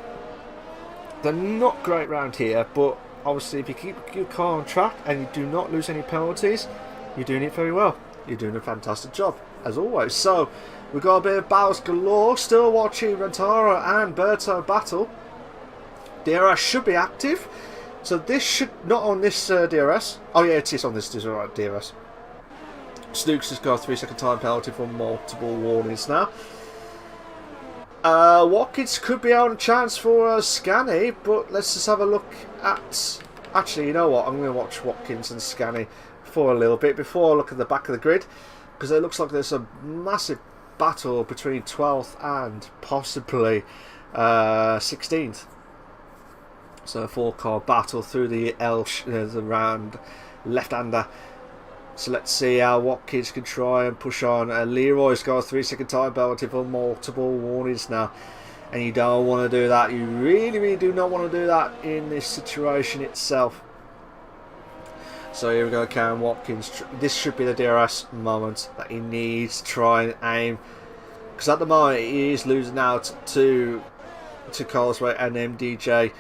[SPEAKER 1] They're not great round here, but obviously if you keep your car on track and you do not lose any penalties, you're doing it very well. You're doing a fantastic job, as always. So, we've got a bit of battles galore. Still watching Rentaro and Berto battle. DRS should be active. So this should, not on this DRS. Oh yeah, it is on this DRS. Snooks has got a 3-second time penalty for multiple warnings now. Watkins could be on a chance for Scanney, but let's just have a look at... Actually, you know what? I'm going to watch Watkins and Scanney for a little bit before I look at the back of the grid, because it looks like there's a massive battle between 12th and possibly 16th. So a 4-car battle through the the round left-hander. So let's see how Watkins can try and push on. Leroy's got a 3-second time penalty for multiple warnings now. And you don't want to do that. You really, really do not want to do that in this situation itself. So here we go, Karen Watkins. This should be the DRS moment that he needs to try and aim. Because at the moment he is losing out to Carlsway and MDJ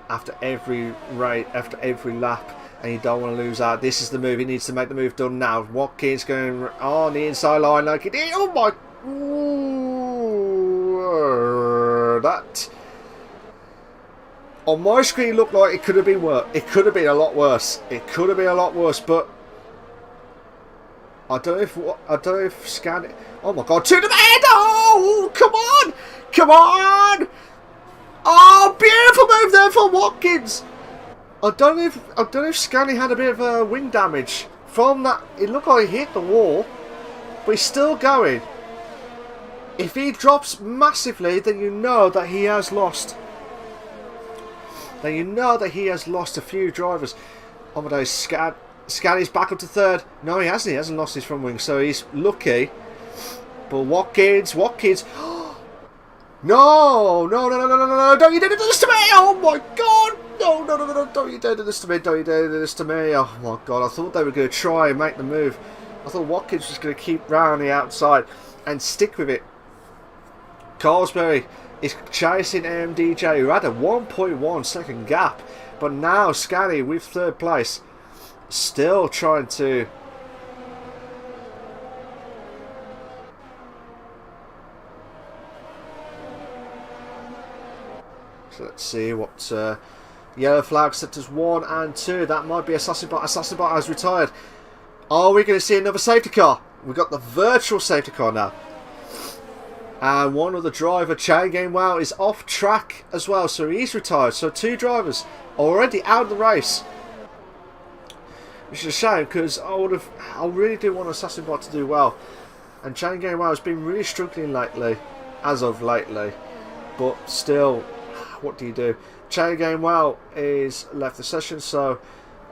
[SPEAKER 1] after every lap. And you don't want to lose out. This is the move. He needs to make the move done now. Watkins going on the inside line like he did. Oh my... Ooh, that... On my screen looked like it could have been worse. It could have been a lot worse. It could have been a lot worse, but... I don't know if Scan... Oh my god, to the head! Oh, come on! Come on! Oh, beautiful move there for Watkins! I don't know if Scanney had a bit of wing damage from that. It looked like he hit the wall, but he's still going. If he drops massively, then you know that he has lost. Then you know that he has lost a few drivers. Oh my days, Scanney's back up to 3rd. No, he hasn't. He hasn't lost his front wing, so he's lucky. But Watkins. No, don't you do this to me! Oh my god! No, don't you dare do this to me, don't you dare do this to me. Oh my god, I thought they were going to try and make the move. I thought Watkins was going to keep round the outside and stick with it. Carlsberry is chasing MDJ, who had a 1.1 second gap. But now Scanney with 3rd place, still trying to... So let's see what yellow flag sectors 1 and 2. That might be Assassin Bot. Assassin Bot has retired. Are we going to see another safety car? We've got the virtual safety car now. And one other driver, Chain Game Wow, is off track as well. So he's retired. So 2 drivers already out of the race. Which is a shame, because I really do want Assassin Bot to do well. And Chain Game Wow has been really struggling lately. As of lately. But still... What do you do? Chain Game Well is left the session, so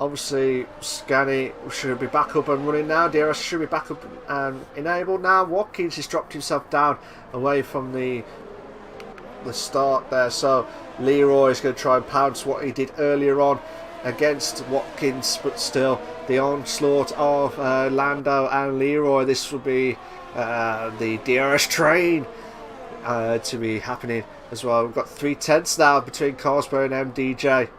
[SPEAKER 1] obviously Scanney should be back up and running now. DRS should be back up and enabled now. Watkins has dropped himself down away from the start there, so Leroy is going to try and pounce what he did earlier on against Watkins, but still the onslaught of Lando and Leroy. This will be the DRS train to be happening as well. We've got 3/10 now between Carlsberg and MDJ.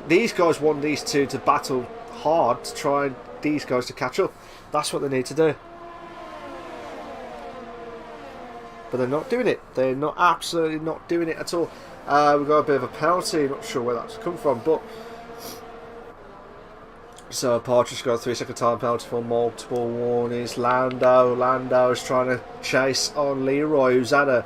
[SPEAKER 1] These guys want these two to battle hard to try and these guys to catch up. That's what they need to do. But they're not doing it. They're not absolutely not doing it at all. We've got a bit of a penalty. Not sure where that's come from, but so Partridge got a 3-second time penalty for multiple warnings. Lando is trying to chase on Leroy, who's had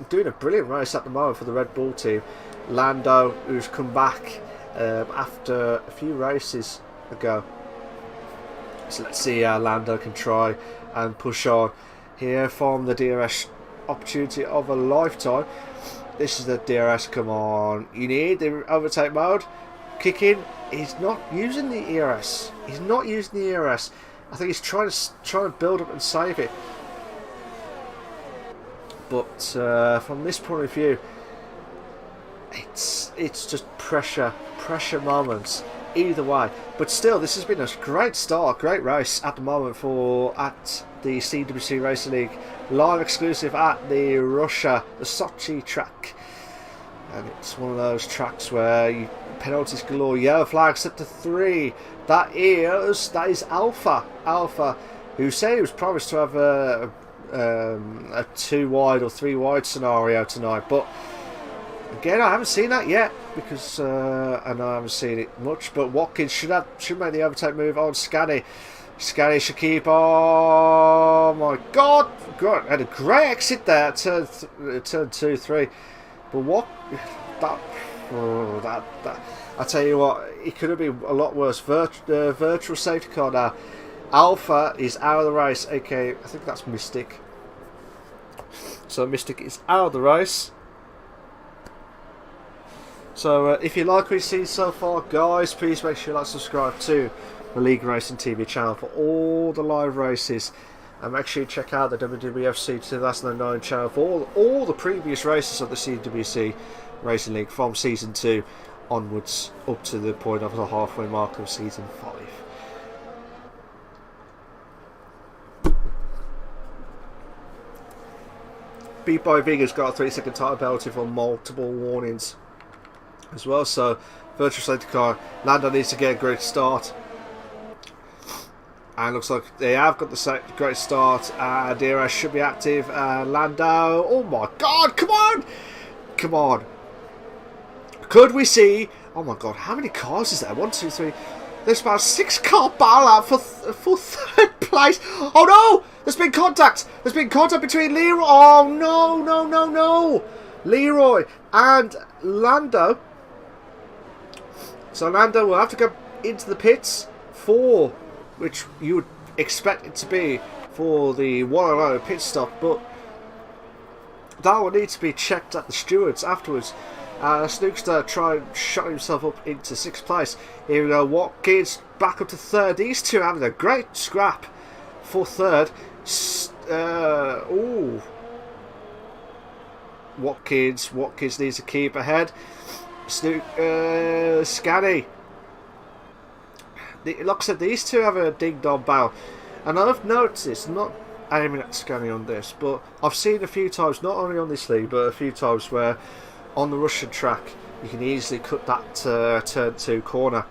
[SPEAKER 1] doing a brilliant race at the moment for the Red Bull team. Lando, who's come back after a few races ago. So let's see how Lando can try and push on here from the DRS opportunity of a lifetime. This is the DRS. Come on, you need the overtake mode. Kick in. He's not using the ERS. He's not using the ERS. I think he's trying to build up and save it. But from this point of view, it's just pressure moments either way. But still, this has been a great start, great race at the moment at the CWC Racing League, live exclusive at the Sochi track. And it's one of those tracks where penalties galore. Yellow flag set to 3. That is Alpha, who said he was promised to have a 2 wide or 3 wide scenario tonight. But again, I haven't seen that yet because I haven't seen it much. But Watkins should make the overtake move on Scanney. Scary should keep. Oh my God! God, had a great exit there at turn 2, 3. But what that I tell you what, it could have been a lot worse. Virtual safety car now. Alpha is out of the race. Okay, I think that's Mystic. So Mystic is out of the race. So if you like what you've seen so far, guys, please make sure you like, subscribe to the League Racing TV channel for all the live races, and make sure you check out the WWFC 2009 channel for all the previous races of the CWC Racing League from Season 2 onwards up to the point of the halfway mark of Season 5. Beat by Vega's got a 3-second time penalty for multiple warnings as well, so virtual safety car. Lando needs to get a great start, and looks like they have got the great start. DRS should be active. Lando, oh my God, come on, come on. Could we see, oh my God, how many cars is there? 1, 2, 3. There's about 6 car battle out for third place. Oh no, there's been contact. There's been contact between Leroy. Oh no. Leroy and Lando. So Lando will have to go into the pits for, which you would expect it to be, for the 1-0 pit stop, but that will need to be checked at the stewards afterwards. Snookster tried and shot himself up into 6th place. Here we go, Watkins back up to 3rd. These two having a great scrap for 3rd. Watkins needs to keep ahead. Scanney. Like I said, these two have a ding-dong battle, and I've noticed, not aiming at Scanney on this, but I've seen a few times, not only on this league, but a few times where on the Russian track you can easily cut that turn 2 corner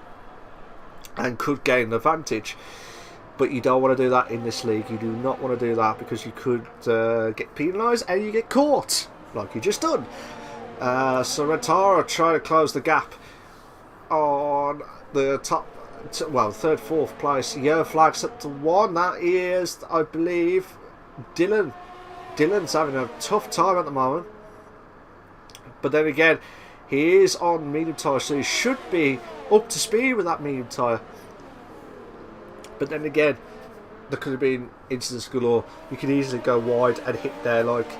[SPEAKER 1] and could gain an advantage, but you don't want to do that in this league. You do not want to do that, because you could get penalised and you get caught like you just done. So Rentaro trying to close the gap on the top, well, 3rd, 4th place. Yellow flags up to 1. That is, I believe, Dylan. Dylan's having a tough time at the moment, but then again, he is on medium tyre, so he should be up to speed with that medium tyre. But then again, there could have been incidents galore. You could easily go wide and hit there, like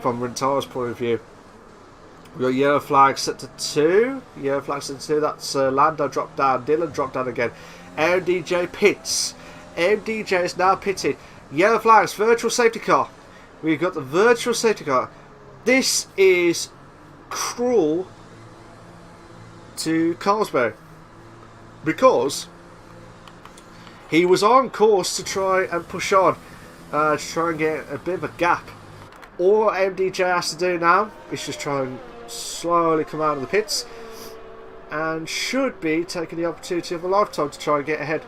[SPEAKER 1] from Rentaro's point of view. We've got yellow flag set to 2. Yellow flag set to 2. That's Lando dropped down. Dylan dropped down again. MDJ pits. MDJ is now pitted. Yellow flags. Virtual safety car. We've got the virtual safety car. This is cruel to Carlsberg, because he was on course to try and push on, to try and get a bit of a gap. All MDJ has to do now is just try and slowly come out of the pits, and should be taking the opportunity of a lifetime to try and get ahead.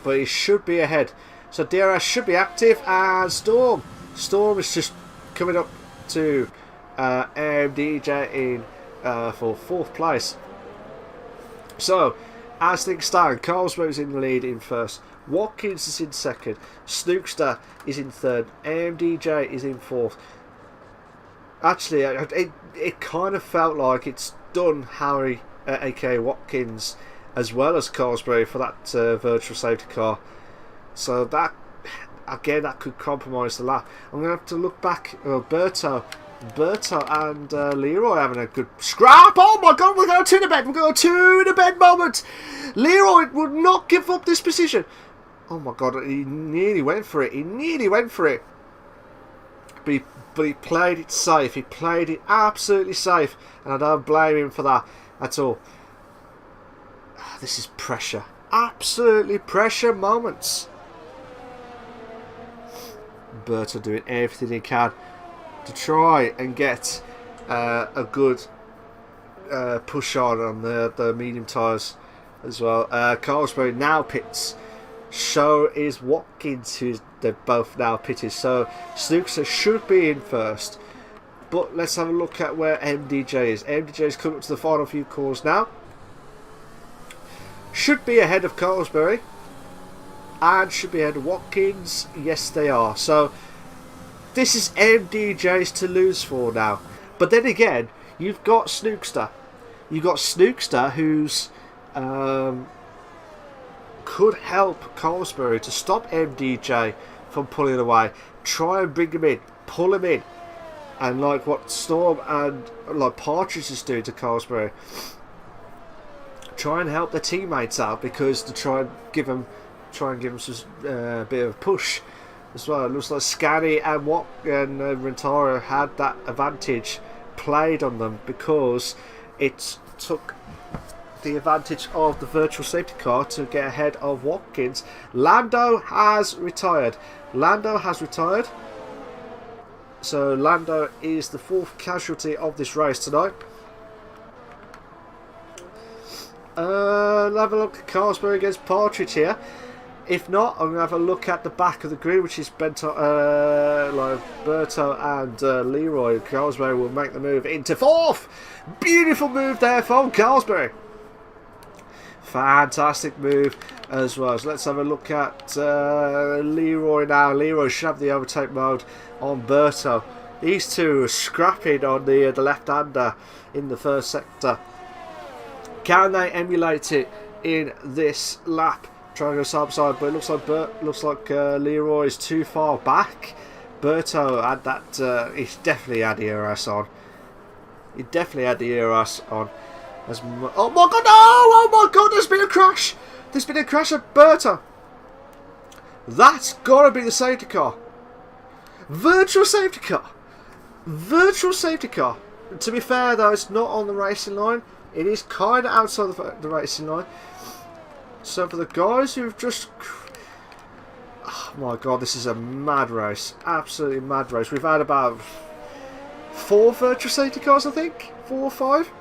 [SPEAKER 1] But he should be ahead. So DRS should be active, and Storm is just coming up to MDJ in for 4th place. So as things stand, Carlsberg's in the lead in 1st. Watkins is in 2nd. Snookster is in 3rd. MDJ is in 4th. Actually, it kind of felt like it's done Harry, aka Watkins, as well as Carlsberg for that virtual safety car. So that, again, that could compromise the lap. I'm going to have to look back. Berto and Leroy having a good scrap. Oh my God, we're going 2 to bed. We're going 2 to bed moment. Leroy would not give up this position. Oh my God, he nearly went for it. But he played it safe. He played it absolutely safe, and I don't blame him for that at all. This is pressure. Absolutely pressure moments. Berto doing everything he can to try and get a good push on the medium tyres as well. Carlsberg now pits. So is Watkins, they're both now pitted. So Snookster should be in 1st. But let's have a look at where MDJ is. MDJ is coming up to the final few corners now. should be ahead of Carlsberry and should be ahead of Watkins. Yes, they are. So this is MDJ's to lose for now. But then again, you've got Snookster. You've got Snookster, who's could help Carlsberry to stop MDJ from pulling away. Try and bring him in, pull him in, and like what Storm and like Partridge is doing to Carlsberry, try and help their teammates out, because to try and give them some bit of a push as well. It looks like Scanny and Rentaro had that advantage played on them, because it took the advantage of the virtual safety car to get ahead of Watkins. Lando has retired. So Lando is the 4th casualty of this race tonight. Have a look at Carlsberg against Partridge here. If not, I'm going to have a look at the back of the grid, which is Berto and Leroy. Carlsberg will make the move into 4th. Beautiful move there from Carlsberg. Fantastic move as well. So let's have a look at Leroy now. Leroy should have the overtake mode on Berto. These two are scrapping on the left-hander in the first sector. Can they emulate it in this lap? Trying to go side by side, but it looks like Leroy is too far back. Berto had that. He's definitely had the ERS on. Oh my god! No! Oh my god! There's been a crash. There's been a crash at Berto. That's gotta be the safety car. Virtual safety car. To be fair though, it's not on the racing line. It is kind of outside the racing line. So for the guys who've just... Oh my god, this is a mad race. Absolutely mad race. We've had about 4 virtual safety cars, I think. 4 or 5.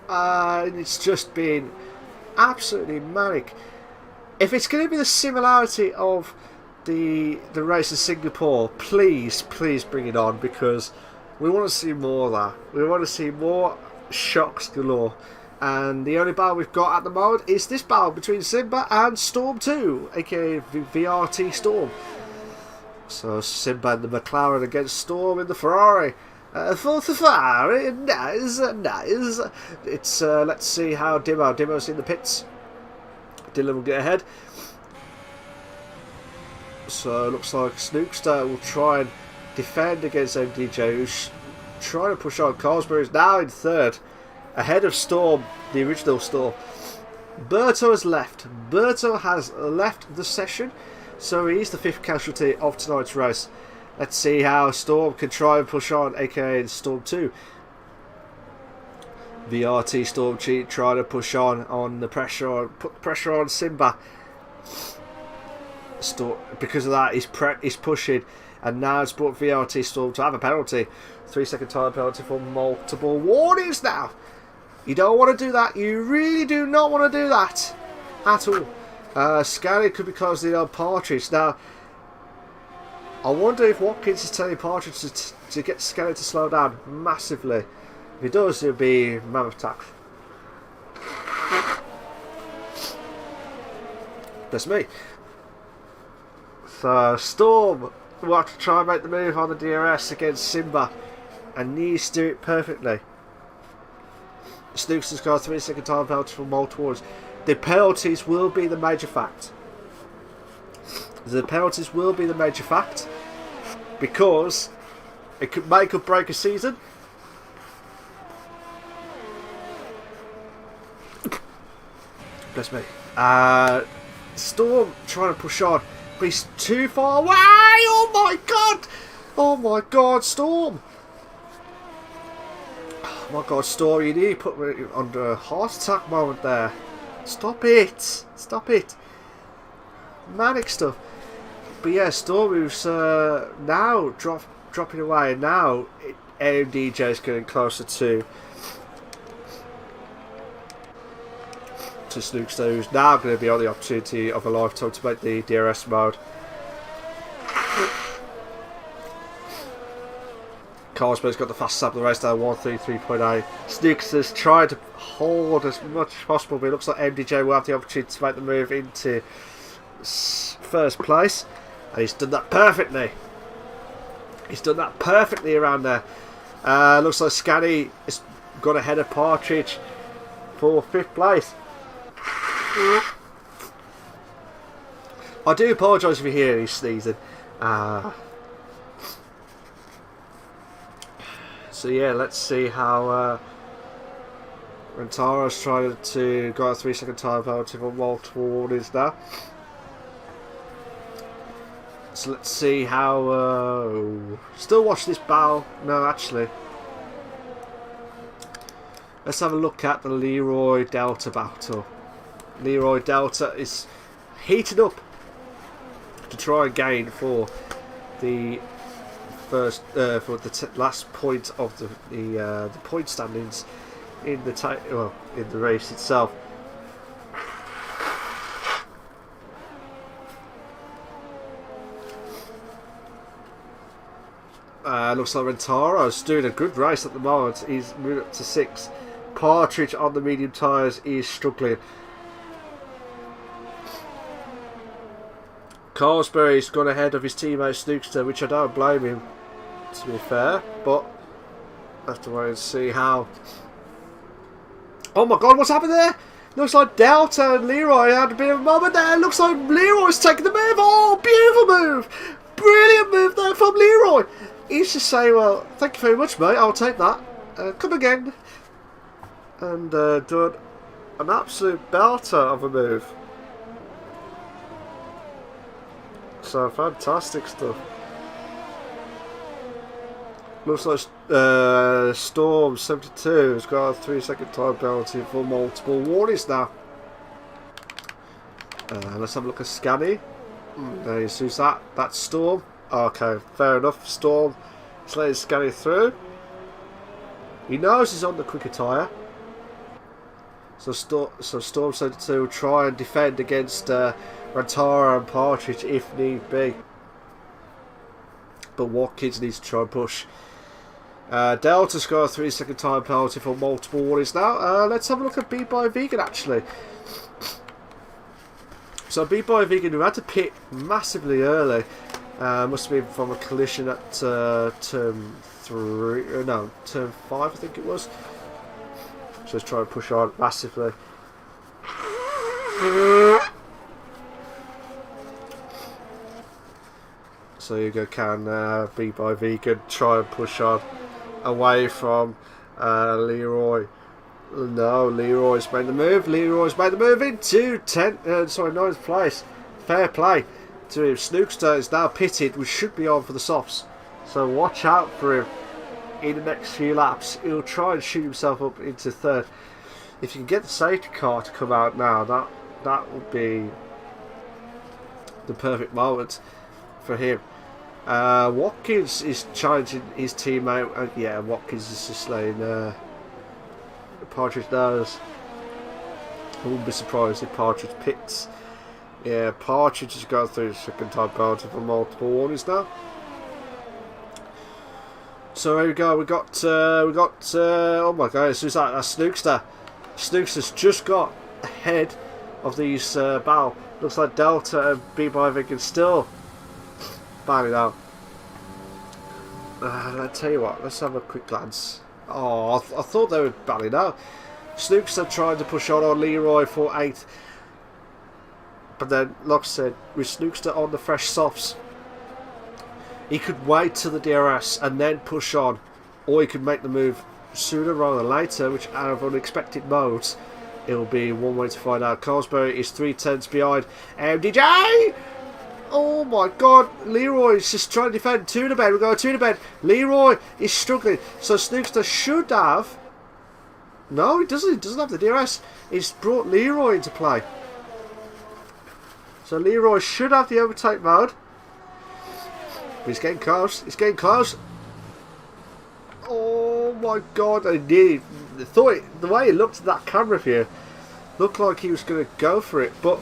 [SPEAKER 1] And it's just been absolutely manic. If it's going to be the similarity of the race in Singapore, please bring it on, because we want to see more of that. We want to see more shocks galore. And the only battle we've got at the moment is this battle between Simba and Storm 2, aka VRT Storm. So Simba and the McLaren against Storm in the Ferrari. For the Ferrari, nice. It's let's see how Dimo's in the pits. Dylan will get ahead. So it looks like Snookster will try and defend against MDJ, who's trying to push on. Carlsberg is now in 3rd. Ahead of Storm, the original Storm. Berto has left. Berto has left the session, so he's the 5th casualty of tonight's race. Let's see how Storm can try and push on, aka Storm 2. VRT Storm cheat trying to push on the pressure, put pressure on Simba. Storm, because of that, he's pushing, and now it's brought VRT Storm to have a penalty. 3-second time penalty for multiple warnings now. You don't want to do that. You really do not want to do that at all. Scally could be closing on Partridge. Now, I wonder if Watkins is telling Partridge to get Scally to slow down massively. If he does, it'll be mammoth tax. That's me. So Storm will have to try and make the move on the DRS against Simba, and needs to do it perfectly. Snooks has got a 3-second time penalty for multiple warnings. The penalties will be the major fact. Because it could make or break a season. Bless me. Storm trying to push on, but he's too far away. Oh my god! Oh my god, Storm! Oh my god, Storm, you need to put me under a heart attack moment there. Stop it! Manic stuff. But yeah, Storm is now dropping away. Now AMDJ is getting closer to Snookster, who's now going to be on the opportunity of a lifetime to make the DRS mode. Carlsberg's got the fastest lap of the race there, 1:33.8. Snooks has tried to hold as much as possible, but it looks like MDJ will have the opportunity to make the move into first place. And he's done that perfectly. He's done that perfectly around there. Looks like Scanny has got ahead of Partridge for 5th place. I do apologise if you hear he's sneezing. So yeah, let's see how Rentaro's trying to go a 3-second time penalty for multiple warnings now. So let's see how... still watch this battle. No, actually. Let's have a look at the Leroy Delta battle. Leroy Delta is heating up to try and gain for the first, for the last point of the point standings in the in the race itself. Looks like Rentaro's doing a good race at the moment. He's moved up to 6th. Partridge on the medium tyres is struggling. Carlsberry's gone ahead of his teammate Snookster, which I don't blame him, to be fair, but I have to wait and see how. Oh my god, what's happened there? Looks like Delta and Leroy had a bit of a moment there. Looks like Leroy's taking the move. Oh, beautiful move! Brilliant move there from Leroy. He's just saying, well, thank you very much, mate, I'll take that. Come again. And done an absolute belter of a move. So fantastic stuff. Looks like Storm 72 has got a 3-second time penalty for multiple warnings now. Let's have a look at Scanny. Who's that? That's Storm. Okay, fair enough. Storm is letting Scanny through. He knows he's on the quicker tyre. So Storm 72 will try and defend against Rantara and Partridge if need be. But Watkins needs to try and push. Delta's got a 3-second time penalty for multiple warnings now. Let's have a look at Beat by Vegan actually. So Beat by Vegan, who had to pit massively early, must have been from a collision at turn 5 I think it was. So let's try and push on massively. So you go, can Beat by Vegan try and push on away from Leroy. No, Leroy's made the move. Leroy's made the move into 9th place. Fair play to him. Snookster is now pitted, which should be on for the softs. So watch out for him in the next few laps. He'll try and shoot himself up into 3rd. If you can get the safety car to come out now, that would be the perfect moment for him. Watkins is challenging his teammate. Yeah, Watkins is just laying Partridge knows. I wouldn't be surprised if Partridge pits. Yeah, Partridge has gone through the 2nd time penalty for multiple warnings now. So here we go. We got oh my goodness, who's that? That's Snookster. Snookster's just got ahead of these battle. Looks like Delta and Beat by Vegan still battling out. I'll tell you what, let's have a quick glance. Oh, I thought they were battling out. Snookster trying to push on Leroy for 8th. But then, like I said, with Snookster on the fresh softs, he could wait till the DRS and then push on. Or he could make the move sooner rather than later, which out of unexpected modes, it'll be one way to find out. Carlsberg is 3/10 behind MDJ! Oh my god, Leroy is just trying to defend. 2 to bed, we're going 2 to bed. Leroy is struggling, so Snookster should have... No, he doesn't have the DRS. He's brought Leroy into play. So Leroy should have the overtake mode. But he's getting close, he's getting close. Oh my god, I thought the way he looked at that camera view, looked like he was going to go for it, but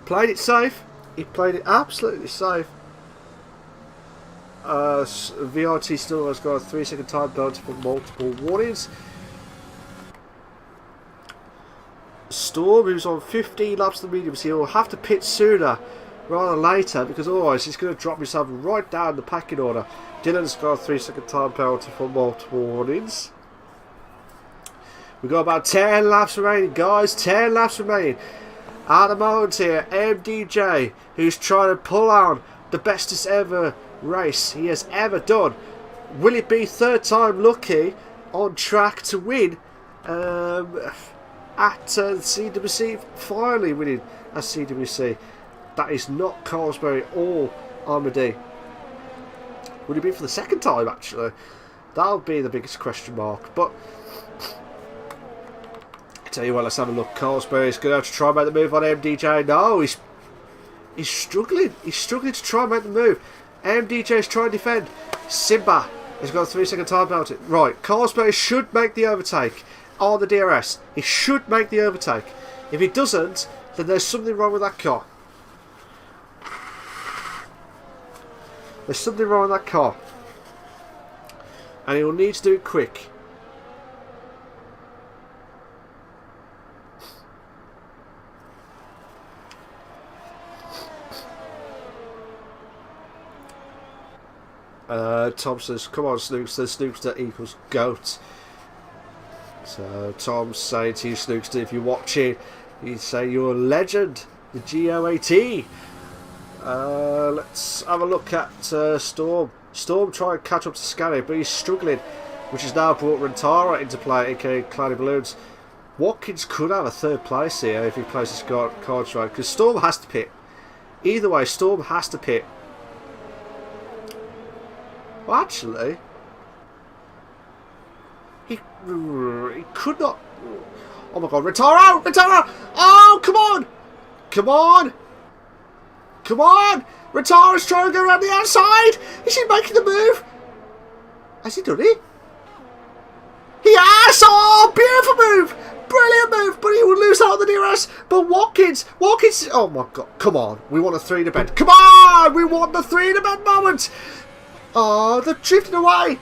[SPEAKER 1] played it safe. He played it absolutely safe. VRT still has got a 3-second time penalty for multiple warnings. Storm, who's on 15 laps of the mediums, he will have to pit sooner rather than later, because otherwise he's going to drop himself right down the packing order. Dylan's got a 3-second time penalty for multiple warnings. We've got about 10 laps remaining, guys. 10 laps remaining. At the moment here, MDJ, who's trying to pull on the bestest ever race he has ever done. Will it be third time lucky on track to win at CWC? Finally winning at CWC. That is not Carlsberry or Armady. Would it be for the second time, actually? That'll be the biggest question mark. But I tell you what, let's have a look. Carlsberry's going to have to try and make the move on MDJ. No, he's struggling. He's struggling to try and make the move. MDJ's trying to defend. Simba has got a 3-second time penalty. Right, Carlsberry should make the overtake on the DRS. He should make the overtake. If he doesn't, then there's something wrong with that car. There's something wrong with that car. And he will need to do it quick. Tom says, come on Snookster, Snookster equals GOAT. So Tom's saying to you, Snookster, if you're watching, he'd say you're a legend, the GOAT. Let's have a look at Storm. Storm trying to catch up to Scanny, but he's struggling, which has now brought Rentara into play, aka Cloudy Balloons. Watkins could have a third place here if he plays his cards right, because Storm has to pit. Either way, Storm has to pit. Well, actually, he could not. Oh my God, Rentara! Rentara! Oh, come on! Come on! Come on! Rentara's trying to go around the outside! Is he making the move? Has he done it? He has! Oh, beautiful move! Brilliant move! But he will lose out on the DRS. But Watkins! Oh my God, come on. We want a 3 in the bed. Come on! We want the 3 in the bed moment! Oh, they're drifting away!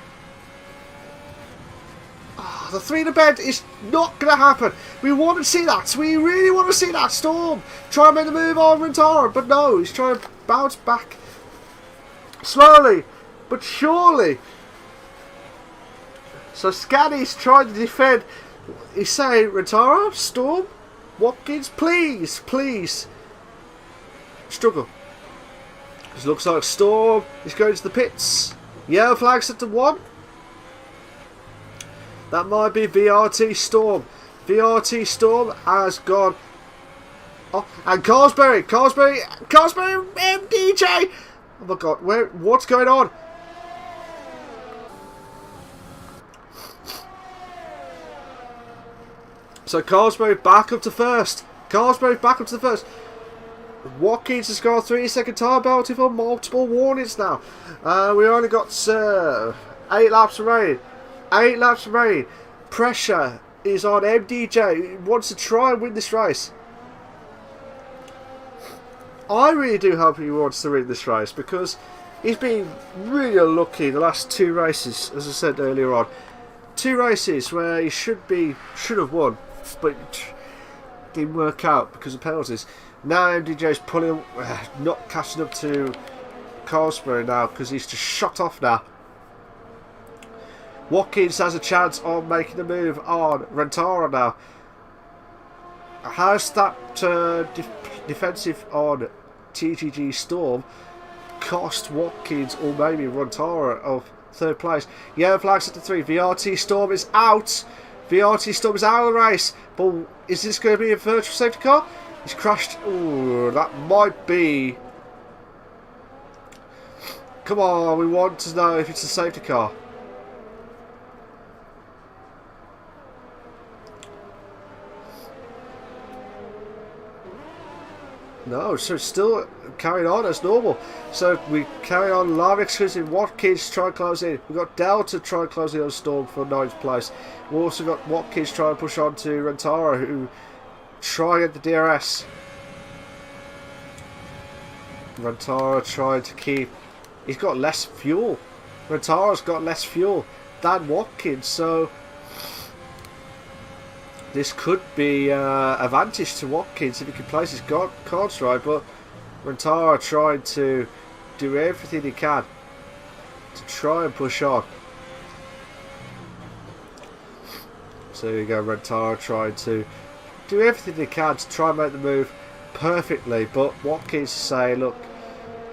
[SPEAKER 1] Oh, the 3 in the bed is not going to happen. We want to see that. We really want to see that. Storm try and make the move on Rentara, but no, he's trying to bounce back slowly but surely. So Scanny's trying to defend. He's saying, Rentara, Storm, Watkins, please, please. Struggle. It looks like Storm is going to the pits. Yellow flag set to 1. That might be VRT Storm. VRT Storm has gone. Oh, and Carlsberry, MDJ. Oh my God, what's going on? So Carlsberry back up to first. Watkins has got a 3-second time penalty for multiple warnings now. We only got 8 laps remaining. 8 laps remaining. Pressure is on MDJ. He wants to try and win this race. I really do hope he wants to win this race, because he's been really unlucky the last 2 races, as I said earlier on. 2 races where he should have won, but it didn't work out because of penalties. Now MDJ's pulling, not catching up to Carlsberry now, because he's just shot off now. Watkins has a chance of making the move on Rentara now. How's that defensive on TTG Storm cost Watkins or maybe Rentara of 3rd place? Yellow flags at the 3. VRT Storm is out. VRT Storm is out of the race. But is this going to be a virtual safety car? He's crashed. Ooh, that might be. Come on, we want to know if it's a safety car. No, so it's still carrying on as normal. So we carry on live exclusive. Watkins try and close in. We've got Delta try and close in on Storm for 9th place. We've also got Watkins trying to push on to Rentara, who try and get the DRS. Rentara trying to keep he's got less fuel. Rentara's got less fuel than Watkins, so this could be advantage to Watkins if he can place his cards right. But Rentara trying to do everything he can to try and push on. So there you go, Rentara trying to do everything he can to try and make the move perfectly. But Watkins is saying, look,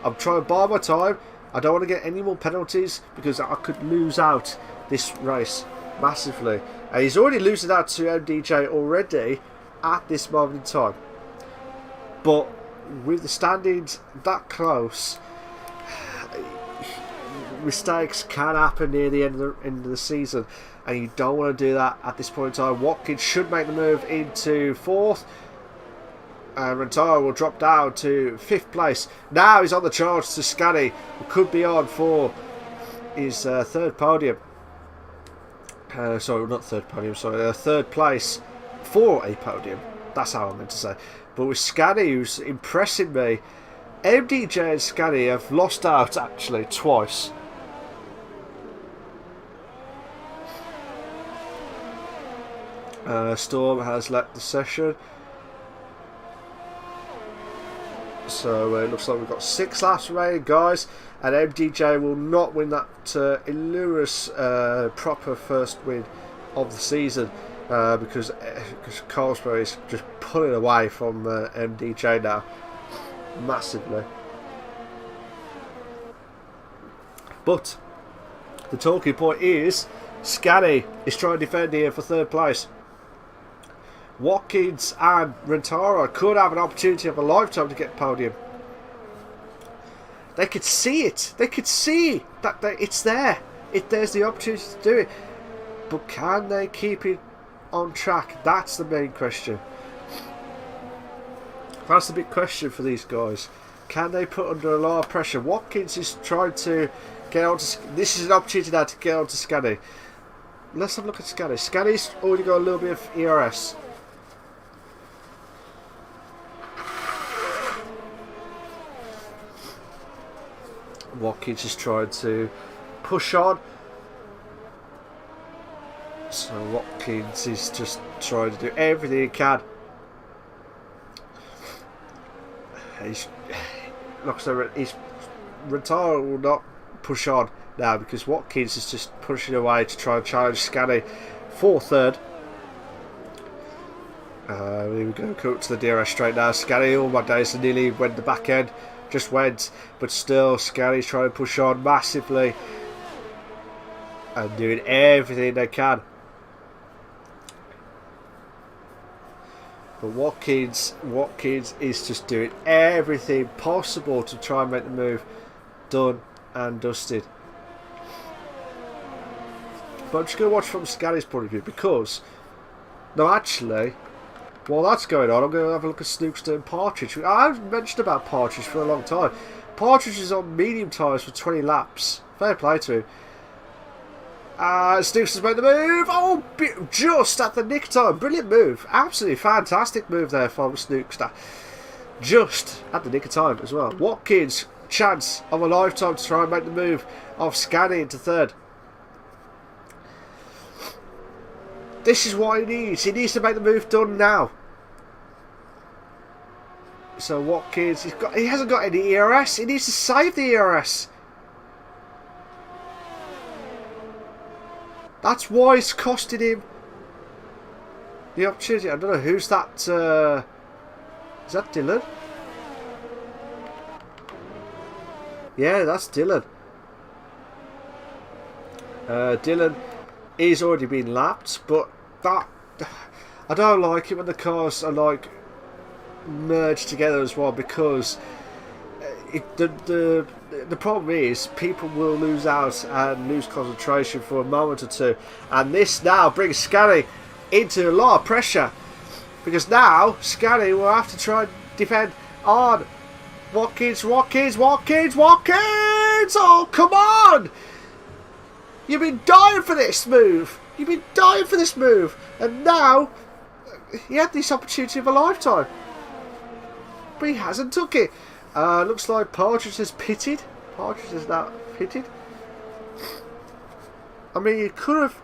[SPEAKER 1] I'm trying to buy my time. I don't want to get any more penalties because I could lose out this race massively. And he's already losing out to MDJ already at this moment in time. But with the standings that close, mistakes can happen near the end of the season, and you don't want to do that at this point in time. Watkins should make the move into 4th, and Rentara will drop down to 5th place. Now he's on the charge to Scani, who could be on for his 3rd podium. Sorry, not 3rd podium, sorry, 3rd place for a podium. That's how I meant to say. But with Scani, who's impressing me, MDJ and Scani have lost out actually twice. Storm has left the session. So it looks like we've got 6 laps remaining, guys. And MDJ will not win that Illuris proper first win of the season. Because Carlsberg is just pulling away from MDJ now. Massively. But the talking point is Scani is trying to defend here for 3rd place. Watkins and Rentara could have an opportunity of a lifetime to get podium. They could see it. They could see that it's there. There's the opportunity to do it. But can they keep it on track? That's the main question. That's the big question for these guys. Can they put under a lot of pressure? Watkins is trying to get on to... This is an opportunity now to get on to Scani. Let's have a look at Scani. Scani's already got a little bit of ERS. Watkins is trying to push on. So Watkins is just trying to do everything he can. Rentara will not push on now because Watkins is just pushing away to try and challenge Scani for 3rd. Here we go, come up to the DRS straight now. Scani, all my days nearly went the back end. Just went, but still Scani's trying to push on massively and doing everything they can. But Watkins is just doing everything possible to try and make the move done and dusted. But I'm just going to watch from Scani's point of view because, no, actually, while that's going on, I'm going to have a look at Snookster and Partridge. I haven't mentioned about Partridge for a long time. Partridge is on medium tyres for 20 laps. Fair play to him. Snookster's made the move. Oh, just at the nick of time. Brilliant move. Absolutely fantastic move there from Snookster. Just at the nick of time as well. Watkins, chance of a lifetime to try and make the move of Scani into 3rd. This is what he needs. He needs to make the move done now. So Watkins, he hasn't got any ERS. He needs to save the ERS. That's why it's costing him the opportunity. I don't know who's that. Is that Dylan? Yeah, that's Dylan. Dylan is already been lapped, but that I don't like it when the cars are like merged together as well because the problem is people will lose out and lose concentration for a moment or two, and this now brings Scani into a lot of pressure because now Scani will have to try and defend on Watkins. Oh, come on! You've been dying for this move. And now he had this opportunity of a lifetime, but he hasn't took it. Looks like Partridge has pitted. Partridge is now pitted. I mean, you could have,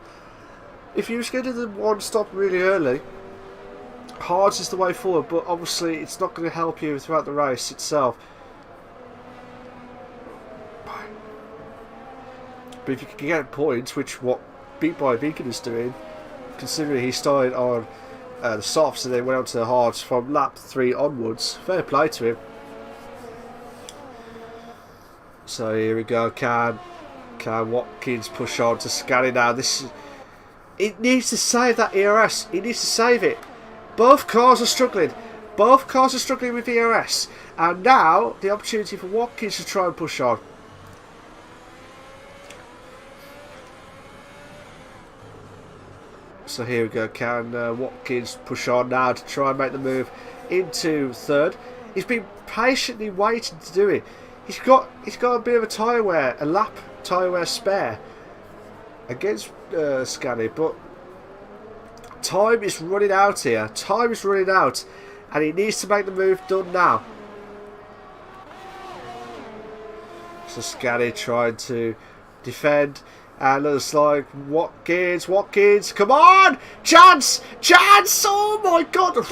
[SPEAKER 1] if you scheduled the one stop really early, hards is the way forward, but obviously it's not going to help you throughout the race itself. But if you can get points, which what Beat by Beacon is doing, considering he started on the softs and then went on to the hards from lap 3 onwards, fair play to him. So here we go. Can Watkins push on to Scally now? It needs to save that ERS. It needs to save it. Both cars are struggling. Both cars are struggling with ERS, and now the opportunity for Watkins to try and push on. So here we go. Can Watkins push on now to try and make the move into third? He's been patiently waiting to do it. He's got a bit of a tyre wear, a lap tyre wear spare against Scally, but time is running out here. Time is running out, and he needs to make the move done now. So Scally trying to defend, and looks like Watkins, come on! Chance! Oh my god!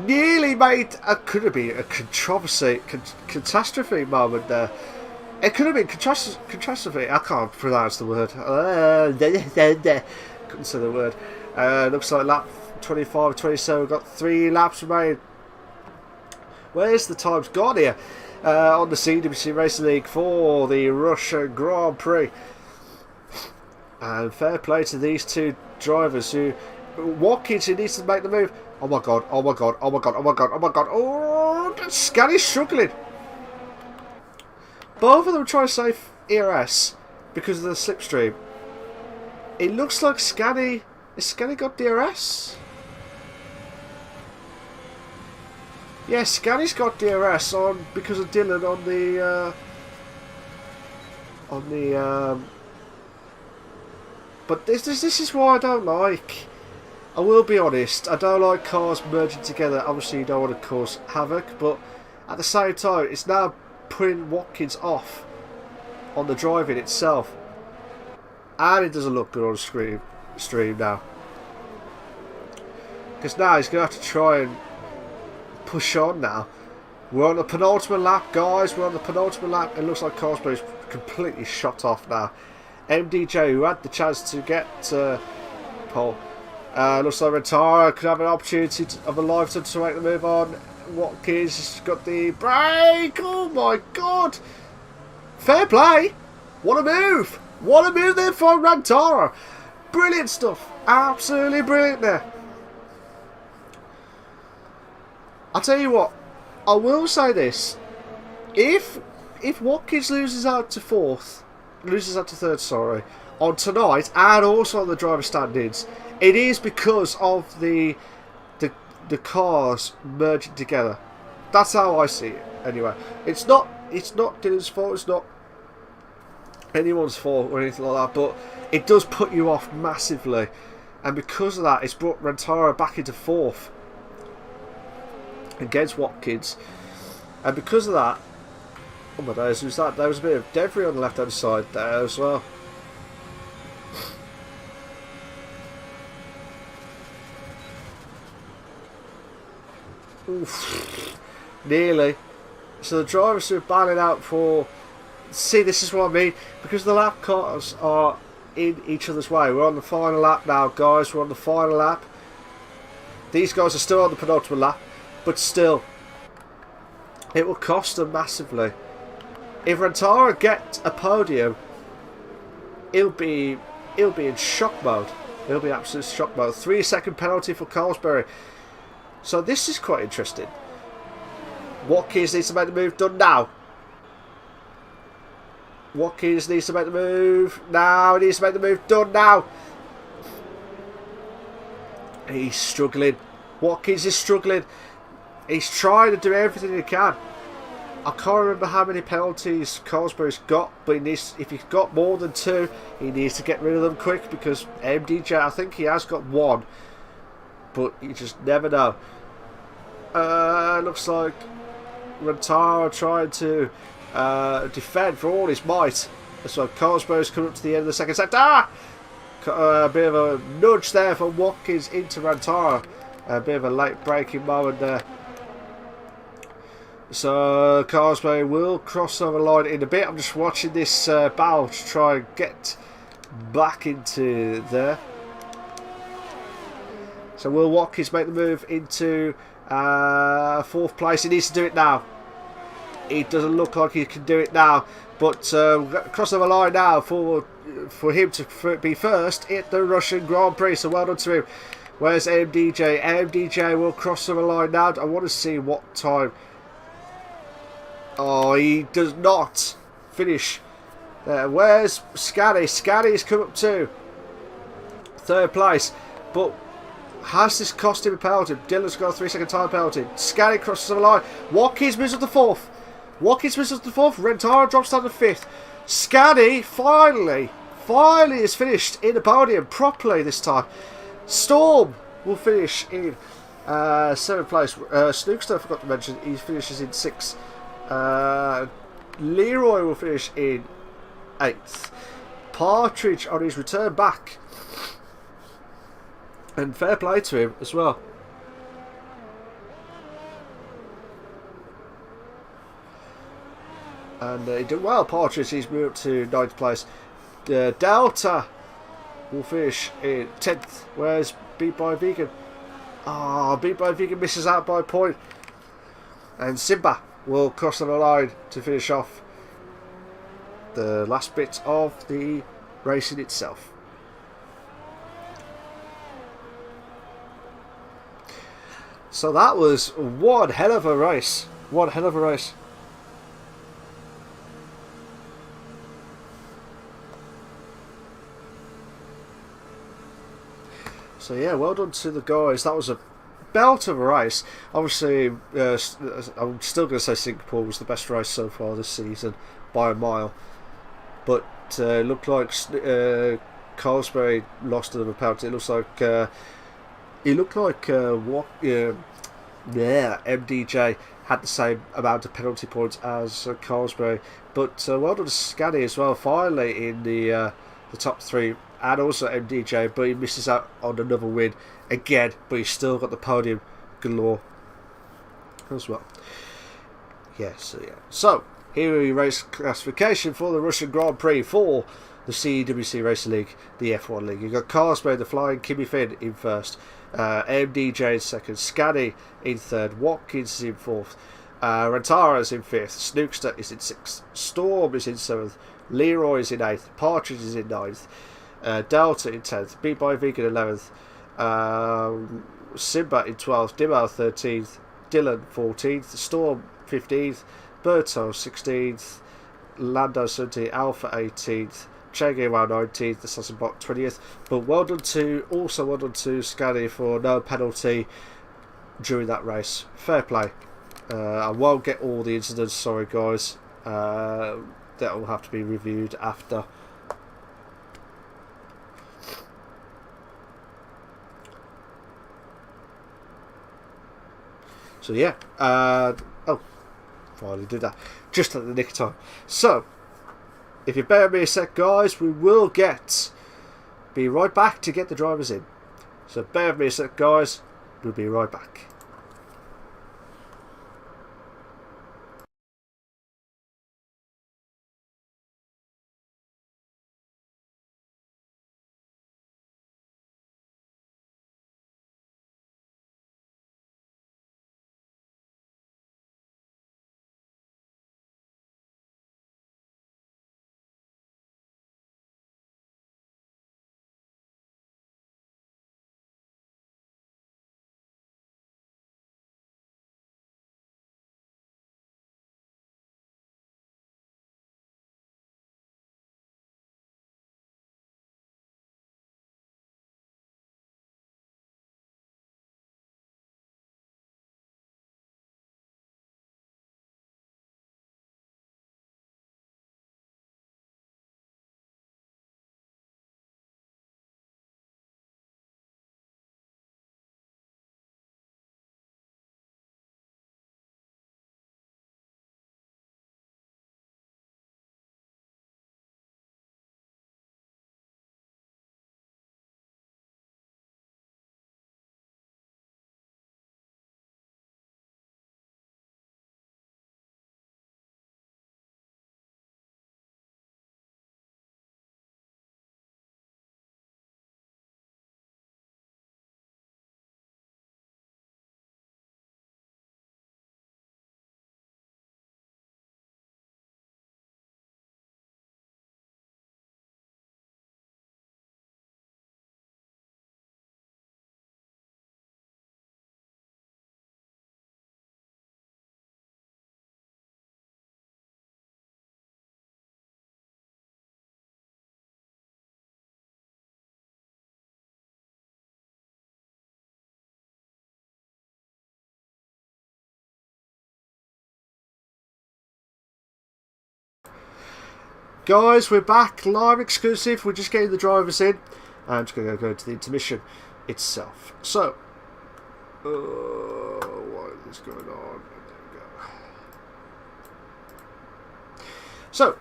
[SPEAKER 1] Nearly made could have been a catastrophe moment there. It could have been catastrophe. I can't pronounce the word. Couldn't say the word. Looks like lap 25, 27. We've got 3 laps remaining. Where's the times gone here? On the CWC Racing League for the Russian Grand Prix. And fair play to these two drivers who... Watkins, who needs to make the move. Oh my god. Oh, Scally's struggling. Both of them trying to save ERS because of the slipstream. It looks like Scally... Has Scally got DRS? Yeah, Scally's got DRS on because of Dylan on the but this is what I don't like. I will be honest, I don't like cars merging together. Obviously you don't want to cause havoc, but at the same time it's now putting Watkins off on the driving itself, and it doesn't look good on the stream now, because now he's going to have to try and push on now. We're on the penultimate lap, guys. We're on the penultimate lap. It looks like Carsberry's completely shot off now. MDJ, who had the chance to get pole, looks like Rentara could have an opportunity of a lifetime to make the move on. Watkins has got the break. Oh my god! Fair play. What a move! What a move there for Rentara. Brilliant stuff. Absolutely brilliant there. I'll tell you what, I will say this. If Watkins loses out to third, sorry, on tonight and also on the driver standings, it is because of the cars merging together. That's how I see it. Anyway, it's not Dylan's fault. It's not anyone's fault or anything like that. But it does put you off massively, and because of that, it's brought Rentara back into fourth against Watkins, and because of that, oh my days, there was a bit of debris on the left hand side there as well. Oof, nearly. So the drivers who are battling out for, see, this is what I mean, because the lap cars are in each other's way. We're on the final lap now, guys. We're on the final lap. These guys are still on the penultimate lap, but still, it will cost them massively. If Rentara gets a podium, he'll be in shock mode. He'll be absolute shock mode. 3-second penalty for Carlsberry. So this is quite interesting. Watkins needs to make the move done now. Watkins needs to make the move now. He needs to make the move done now. He's struggling. Watkins is struggling. He's trying to do everything he can. I can't remember how many penalties Carlsberry's got, but if he's got more than 2, he needs to get rid of them quick, because MDJ, I think he has got 1, but you just never know. Looks like Rentara trying to defend for all his might. So Carlsboro's coming up to the end of the second sector. A bit of a nudge there from Watkins into Rantara. A bit of a late braking moment there. So Carlsboro will cross over the line in a bit. I'm just watching this battle to try and get back into there. So will Watkins make the move into 4th place? He needs to do it now. It doesn't look like he can do it now, but cross over the line now for him to be first at the Russian Grand Prix. So well done to him. Where's MDJ? MDJ will cross over the line now. I want to see what time. Oh, he does not finish there. Where's Scaddy? Scaddy's come up to 3rd place, but has this cost him a penalty? Dylan's got a 3-second time penalty. Scaddy crosses the line. Watkins moves up to 4th. Watkins moves up to 4th. Rentaro drops down to 5th. Scaddy finally is finished in the podium properly this time. Storm will finish in 7th place. Snookster, I forgot to mention, he finishes in 6th. Leroy will finish in 8th. Partridge on his return back. And fair play to him as well. And he did well. Partridge, he's moved up to 9th place. Delta will finish in 10th. Where's Beat by Vegan? Ah, Beat by Vegan misses out by a point. And Simba will cross the line to finish off the last bit of the racing itself. So that was one hell of a race. One hell of a race. So yeah, well done to the guys. That was a belt of a race. Obviously, I'm still going to say Singapore was the best race so far this season by a mile. But it looked like Carlsbury lost another penalty. It looks like MDJ had the same amount of penalty points as Carlsbury. But well done to Scaddy as well. Finally in the top 3. And also MDJ, but he misses out on another win again, but he's still got the podium galore as well. So here we race classification for the Russian Grand Prix for the CWC Racing League, the F1 League. You've got Carlsbad, the Flying Kimmy Finn in 1st, MDJ in 2nd, Scaddy in 3rd, Watkins is in 4th, Rantara is in 5th, Snookster is in 6th, Storm is in 7th, Leroy is in 8th, Partridge is in 9th, Delta in 10th, Beat by Vegan 11th, Simba in 12th, Dimmo 13th, Dylan 14th, Storm 15th, Berto 16th, Lando 17th, Alpha 18th, Chege 19th, Assassin Bot 20th. But well done to Scaddy for no penalty during that race. Fair play. I won't get all the incidents, sorry guys. That will have to be reviewed after. So yeah, finally did that, just at the nick of time. So, if you bear me a sec guys, we will be right back to get the drivers in. So bear with me a sec guys, we'll be right back. Guys, we're back, live exclusive. We're just getting the drivers in. I'm just going to go into the intermission itself. So, what is going on? There we go. So,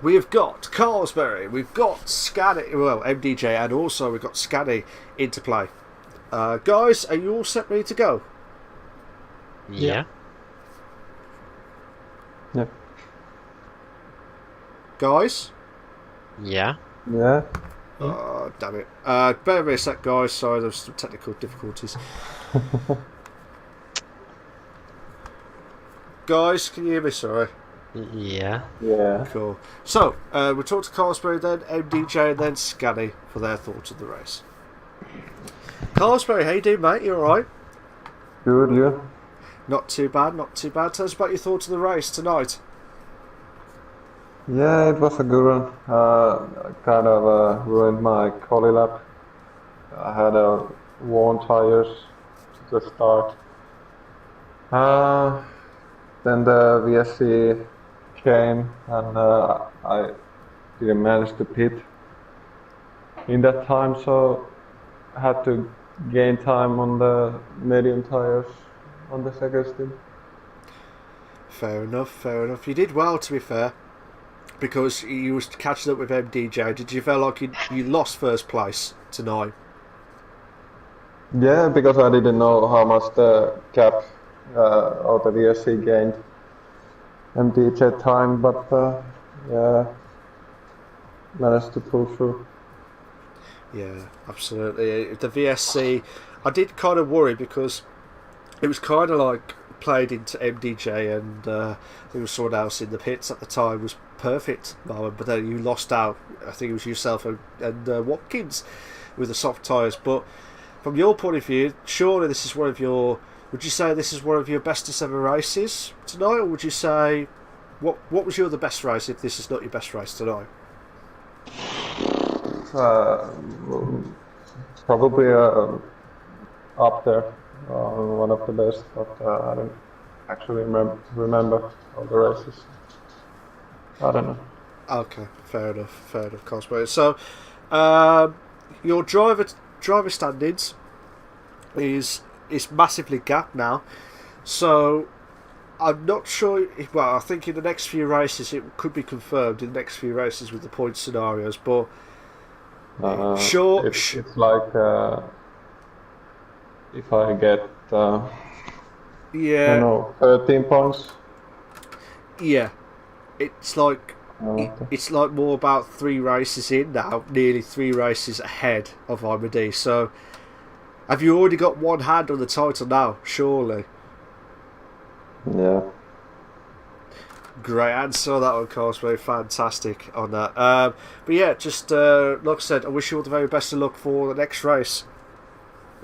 [SPEAKER 1] we have got Carlsberry, we've got Scaddy, well, MDJ, and also we've got Scaddy into play. Guys, are you all set, ready to go?
[SPEAKER 2] Yeah.
[SPEAKER 3] Yeah.
[SPEAKER 1] Guys?
[SPEAKER 2] Yeah.
[SPEAKER 3] Yeah.
[SPEAKER 1] Damn it. Bear with me a sec, guys. Sorry, there's some technical difficulties. Guys, can you hear me? Sorry.
[SPEAKER 2] Yeah.
[SPEAKER 3] Yeah.
[SPEAKER 1] Cool. So, we'll talk to Carlsberry, then MDJ, and then Scaddy for their thoughts of the race. Carlsberry, how you doing, mate? You alright?
[SPEAKER 3] Good, yeah.
[SPEAKER 1] Not too bad, not too bad. Tell us about your thoughts of the race tonight.
[SPEAKER 3] Yeah, it was a good one. I kind of ruined my quali lap. I had worn tires to the start. Then the VSC came and I didn't manage to pit in that time, so I had to gain time on the medium tires on the second stint.
[SPEAKER 1] Fair enough, fair enough. You did well, to be fair, because you was catching up with MDJ. Did you feel like you lost first place tonight?
[SPEAKER 3] Yeah, because I didn't know how much the cap of the VSC gained MDJ time, but yeah, managed to pull through.
[SPEAKER 1] Yeah, absolutely. The VSC, I did kind of worry because it was kind of like played into MDJ, and there was someone else in the pits at the time was perfect, Marlon, but then you lost out. I think it was yourself and Watkins with the soft tyres. But from your point of view, surely this is one of your. Would you say this is one of your bestest ever races tonight, or would you say what was your best race if this is not your best race tonight?
[SPEAKER 3] Probably up there, one of the best, but I don't actually remember all the races. I don't know.
[SPEAKER 1] Okay, fair enough, Cosmo. So, your driver standings is massively gapped now. So, I'm not sure. Well, I think in the next few races it could be confirmed in the next few races with the point scenarios, but. Sure.
[SPEAKER 3] It's like if I get I don't know, 13 points.
[SPEAKER 1] Yeah, it's like it's like more about 3 races in now, nearly 3 races ahead of Imadi. So, have you already got one hand on the title now? Surely.
[SPEAKER 3] Yeah.
[SPEAKER 1] Great answer, that one, Cosmo. Fantastic on that. But yeah, just like I said, I wish you all the very best of luck for the next race.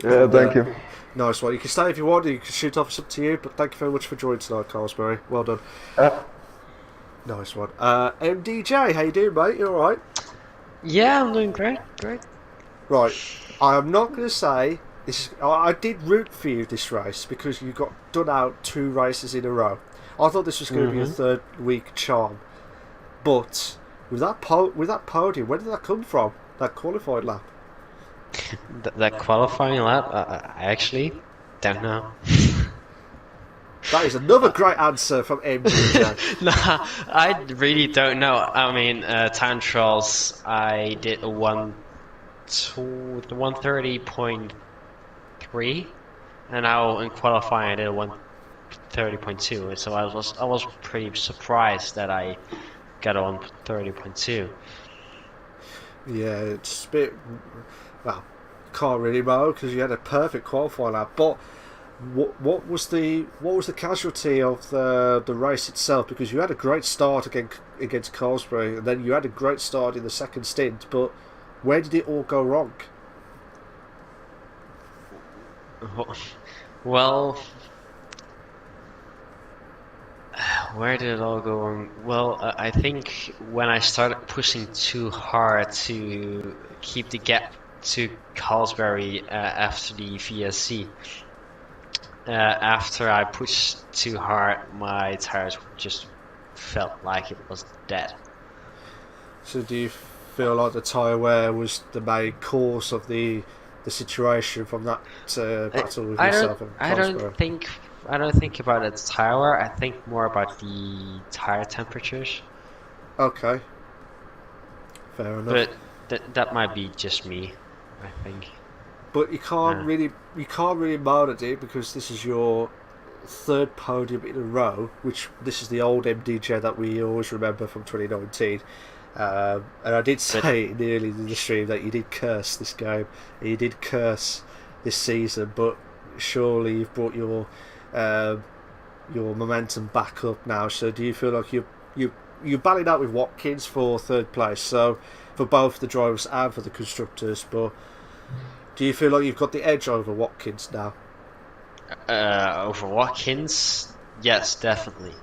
[SPEAKER 3] Yeah, thank you.
[SPEAKER 1] Nice one. You can stay if you want, you can shoot off, it's up to you, but thank you very much for joining tonight, Carlsberry. Well done. Nice one. MDJ, how you doing, mate? You alright?
[SPEAKER 2] Yeah, I'm doing great.
[SPEAKER 1] Right, I am not going to say this. I did root for you this race because you got done out 2 races in a row. I thought this was going to be a 3rd week charm, but with that podium, where did that come from? That qualified lap.
[SPEAKER 2] That qualifying lap, I actually don't know.
[SPEAKER 1] That is another great answer from MJ.
[SPEAKER 2] No, I really don't know. I mean, time trials, I did a 130.3, and now in qualifying I did a 130.2. So I was pretty surprised that I got on 30.2.
[SPEAKER 1] Yeah, it's a bit. Well, can't really know because you had a perfect qualifying lap, but. What was the casualty of the race itself? Because you had a great start against Carlsberry, and then you had a great start in the second stint. But where did it all go wrong?
[SPEAKER 2] Well, where did it all go wrong? Well, I think when I started pushing too hard to keep the gap to Carlsberry after the VSC. After I pushed too hard, my tires just felt like it was dead.
[SPEAKER 1] So do you feel like the tyre wear was the main cause of the situation from that battle with yourself and Cosgrove?
[SPEAKER 2] I don't think about its tire wear. I think more about the tire temperatures.
[SPEAKER 1] Okay, fair enough.
[SPEAKER 2] But that might be just me, I think.
[SPEAKER 1] But you can't really moan at it because this is your third podium in a row, which this is the old MDJ that we always remember from 2019. And I did say nearly in the stream that you did curse this game, and you did curse this season, but surely you've brought your momentum back up now. So do you feel like you battled out with Watkins for third place, so for both the drivers and for the constructors, but do you feel like you've got the edge over Watkins now?
[SPEAKER 2] Over Watkins? Yes, definitely.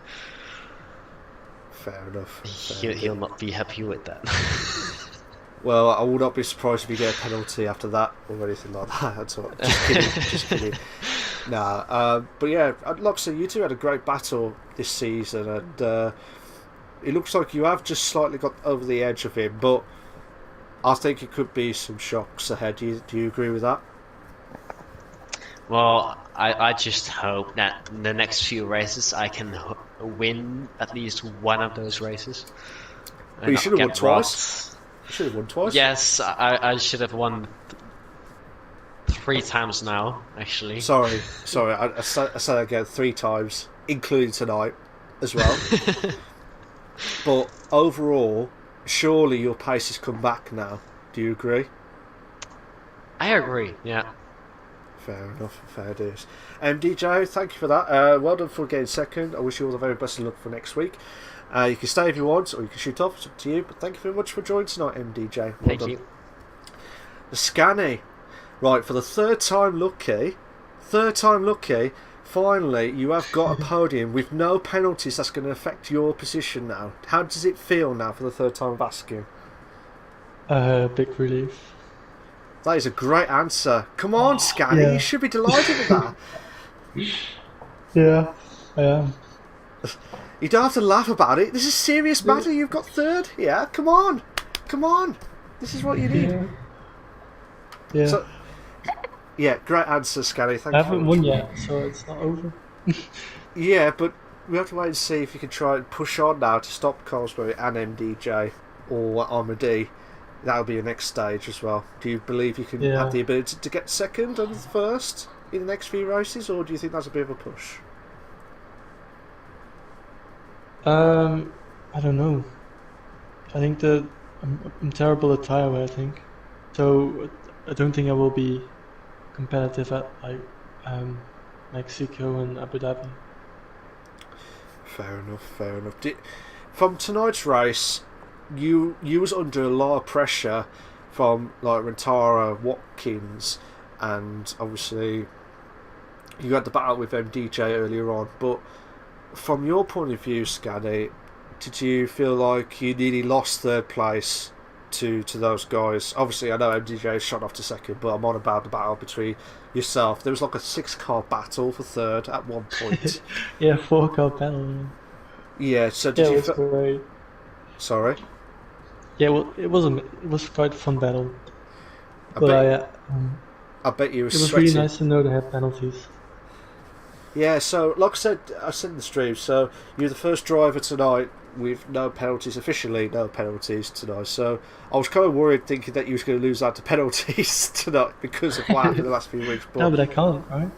[SPEAKER 1] Fair enough.
[SPEAKER 2] He'll not be happy with that.
[SPEAKER 1] Well, I would not be surprised if you get a penalty after that or anything like that. That's all. Just kidding. Nah, but yeah, like I said, you two had a great battle this season, and it looks like you have just slightly got over the edge of him, but I think it could be some shocks ahead. Do you agree with that?
[SPEAKER 2] Well, I just hope that in the next few races I can win at least one of those races.
[SPEAKER 1] But you should have won twice. You should have won twice.
[SPEAKER 2] Yes, I should have won 3 times now, actually.
[SPEAKER 1] Sorry. I said again 3 times, including tonight as well. But overall, surely your pace has come back now. Do you agree?
[SPEAKER 2] I agree, yeah.
[SPEAKER 1] Fair enough, fair dues. DJ, thank you for that. Well done for getting second. I wish you all the very best of luck for next week. You can stay if you want, or you can shoot off. It's up to you. But thank you very much for joining tonight, MDJ. Well
[SPEAKER 2] thank
[SPEAKER 1] done.
[SPEAKER 2] You.
[SPEAKER 1] The Scanny. Right, for the third time lucky, finally you have got a podium with no penalties that's going to affect your position now. How does it feel now for the third time of asking?
[SPEAKER 4] Big relief.
[SPEAKER 1] That is a great answer. Come on, Scanny, yeah. You should be delighted with that.
[SPEAKER 4] Yeah, I am.
[SPEAKER 1] You don't have to laugh about it. This is a serious matter. You've got third. Yeah, come on. This is what you need.
[SPEAKER 4] Yeah.
[SPEAKER 1] So, yeah, great answer, Scanny. Thank you.
[SPEAKER 4] I haven't won yet, so it's not over.
[SPEAKER 1] Yeah, but we have to wait and see if you can try and push on now to stop Colesbury and MDJ or Armady. That'll be your next stage as well. Do you believe you can have the ability to get second and first in the next few races, or do you think that's a bit of a push?
[SPEAKER 4] I don't know. I think that I'm terrible at tire wear, I think. So I don't think I will be competitive at like Mexico and Abu Dhabi.
[SPEAKER 1] Fair enough. From tonight's race, you was under a lot of pressure from like Rentara, Watkins, and obviously you had the battle with MDJ earlier on. But from your point of view, Scanny, did you feel like you nearly lost third place to those guys? Obviously, I know MDJ shot off to second, but I'm on about the battle between yourself. There was like a 6-car battle for third at one point.
[SPEAKER 4] Yeah, 4-car battle.
[SPEAKER 1] Yeah, so did you?
[SPEAKER 4] It was great.
[SPEAKER 1] Sorry.
[SPEAKER 4] Yeah, well, it was quite a fun battle.
[SPEAKER 1] I bet you were sweating. It
[SPEAKER 4] was really nice to know they had penalties.
[SPEAKER 1] Yeah, so like I said in the stream, so you're the first driver tonight with no penalties, officially no penalties tonight. So I was kind of worried thinking that you was going to lose out to penalties tonight because of what happened in the last few weeks. But
[SPEAKER 4] no, but I can't, right?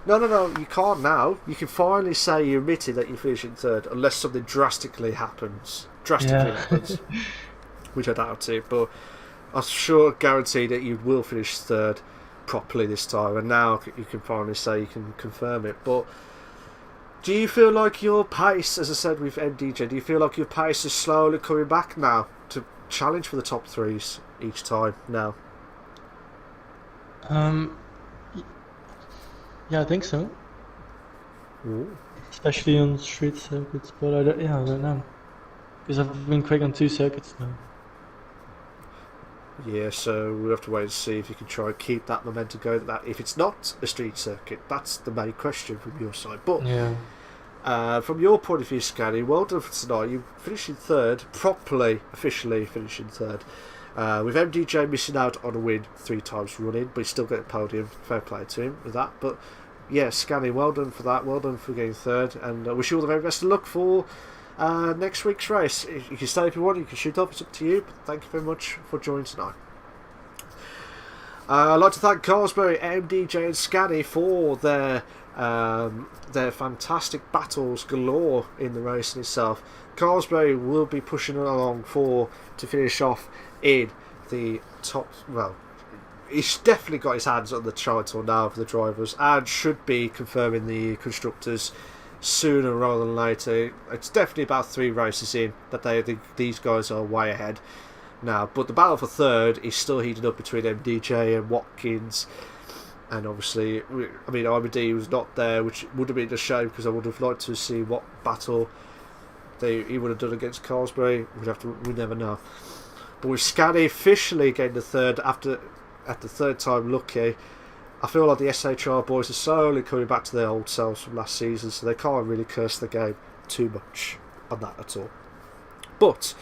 [SPEAKER 1] No, you can't now. You can finally say you admitted that you finished in third, unless something drastically happens. Which I doubt it, but I'm sure guarantee that you will finish third properly this time, and now you can finally say you can confirm it. But do you feel like your pace, as I said with MDJ, do you feel like your pace is slowly coming back now to challenge for the top threes each time now?
[SPEAKER 4] Yeah, I think so.
[SPEAKER 1] Ooh.
[SPEAKER 4] Especially on street circuits, but I don't know. Because I've been quick on 2 circuits now.
[SPEAKER 1] Yeah, so we'll have to wait and see if you can try and keep that momentum going. That if it's not a street circuit, that's the main question from your side. But
[SPEAKER 4] yeah.
[SPEAKER 1] From your point of view, Scanny, well done for tonight. You finished in third, properly, officially finishing third. With MDJ missing out on a win 3 times running, but he's still getting podium. Fair play to him with that. But yeah, Scanny, well done for that. Well done for getting third, and I wish you all the very best of luck for next week's race. You can stay if you want. You can shoot off. It's up to you. But thank you very much for joining tonight. I'd like to thank Carsberry, MDJ, and Scanny for their fantastic battles galore in the race in itself. Carsberry will be pushing along to finish off in the top. Well, he's definitely got his hands on the title now for the drivers, and should be confirming the constructors sooner rather than later. It's definitely about 3 races in that they think these guys are way ahead now. But the battle for third is still heating up between MDJ and Watkins. And obviously, I mean, IBD was not there, which would have been a shame because I would have liked to see what battle he would have done against Carsberry. We never know. But with Scanny officially getting the third at the third time lucky, I feel like the SHR boys are slowly coming back to their old selves from last season, so they can't really curse the game too much on that at all. But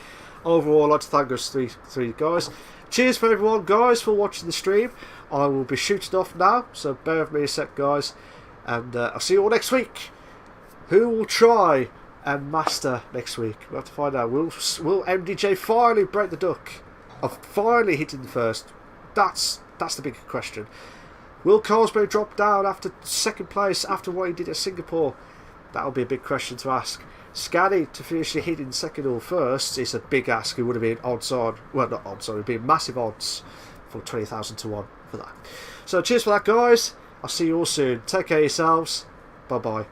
[SPEAKER 1] overall, I'd like to thank us three guys. Cheers for everyone, guys, for watching the stream. I will be shooting off now, so bear with me a sec, guys, and I'll see you all next week. Who will try and master next week? We'll have to find out. Will MDJ finally break the duck of finally hitting the first? That's the big question. Will Carsberry drop down after second place after what he did at Singapore? That'll be a big question to ask. Scanny to finish the hitting second or first is a big ask. It would have been odds on. Well, not odds on. It would be massive odds for 20,000 to 1 for that. So cheers for that, guys. I'll see you all soon. Take care of yourselves. Bye bye.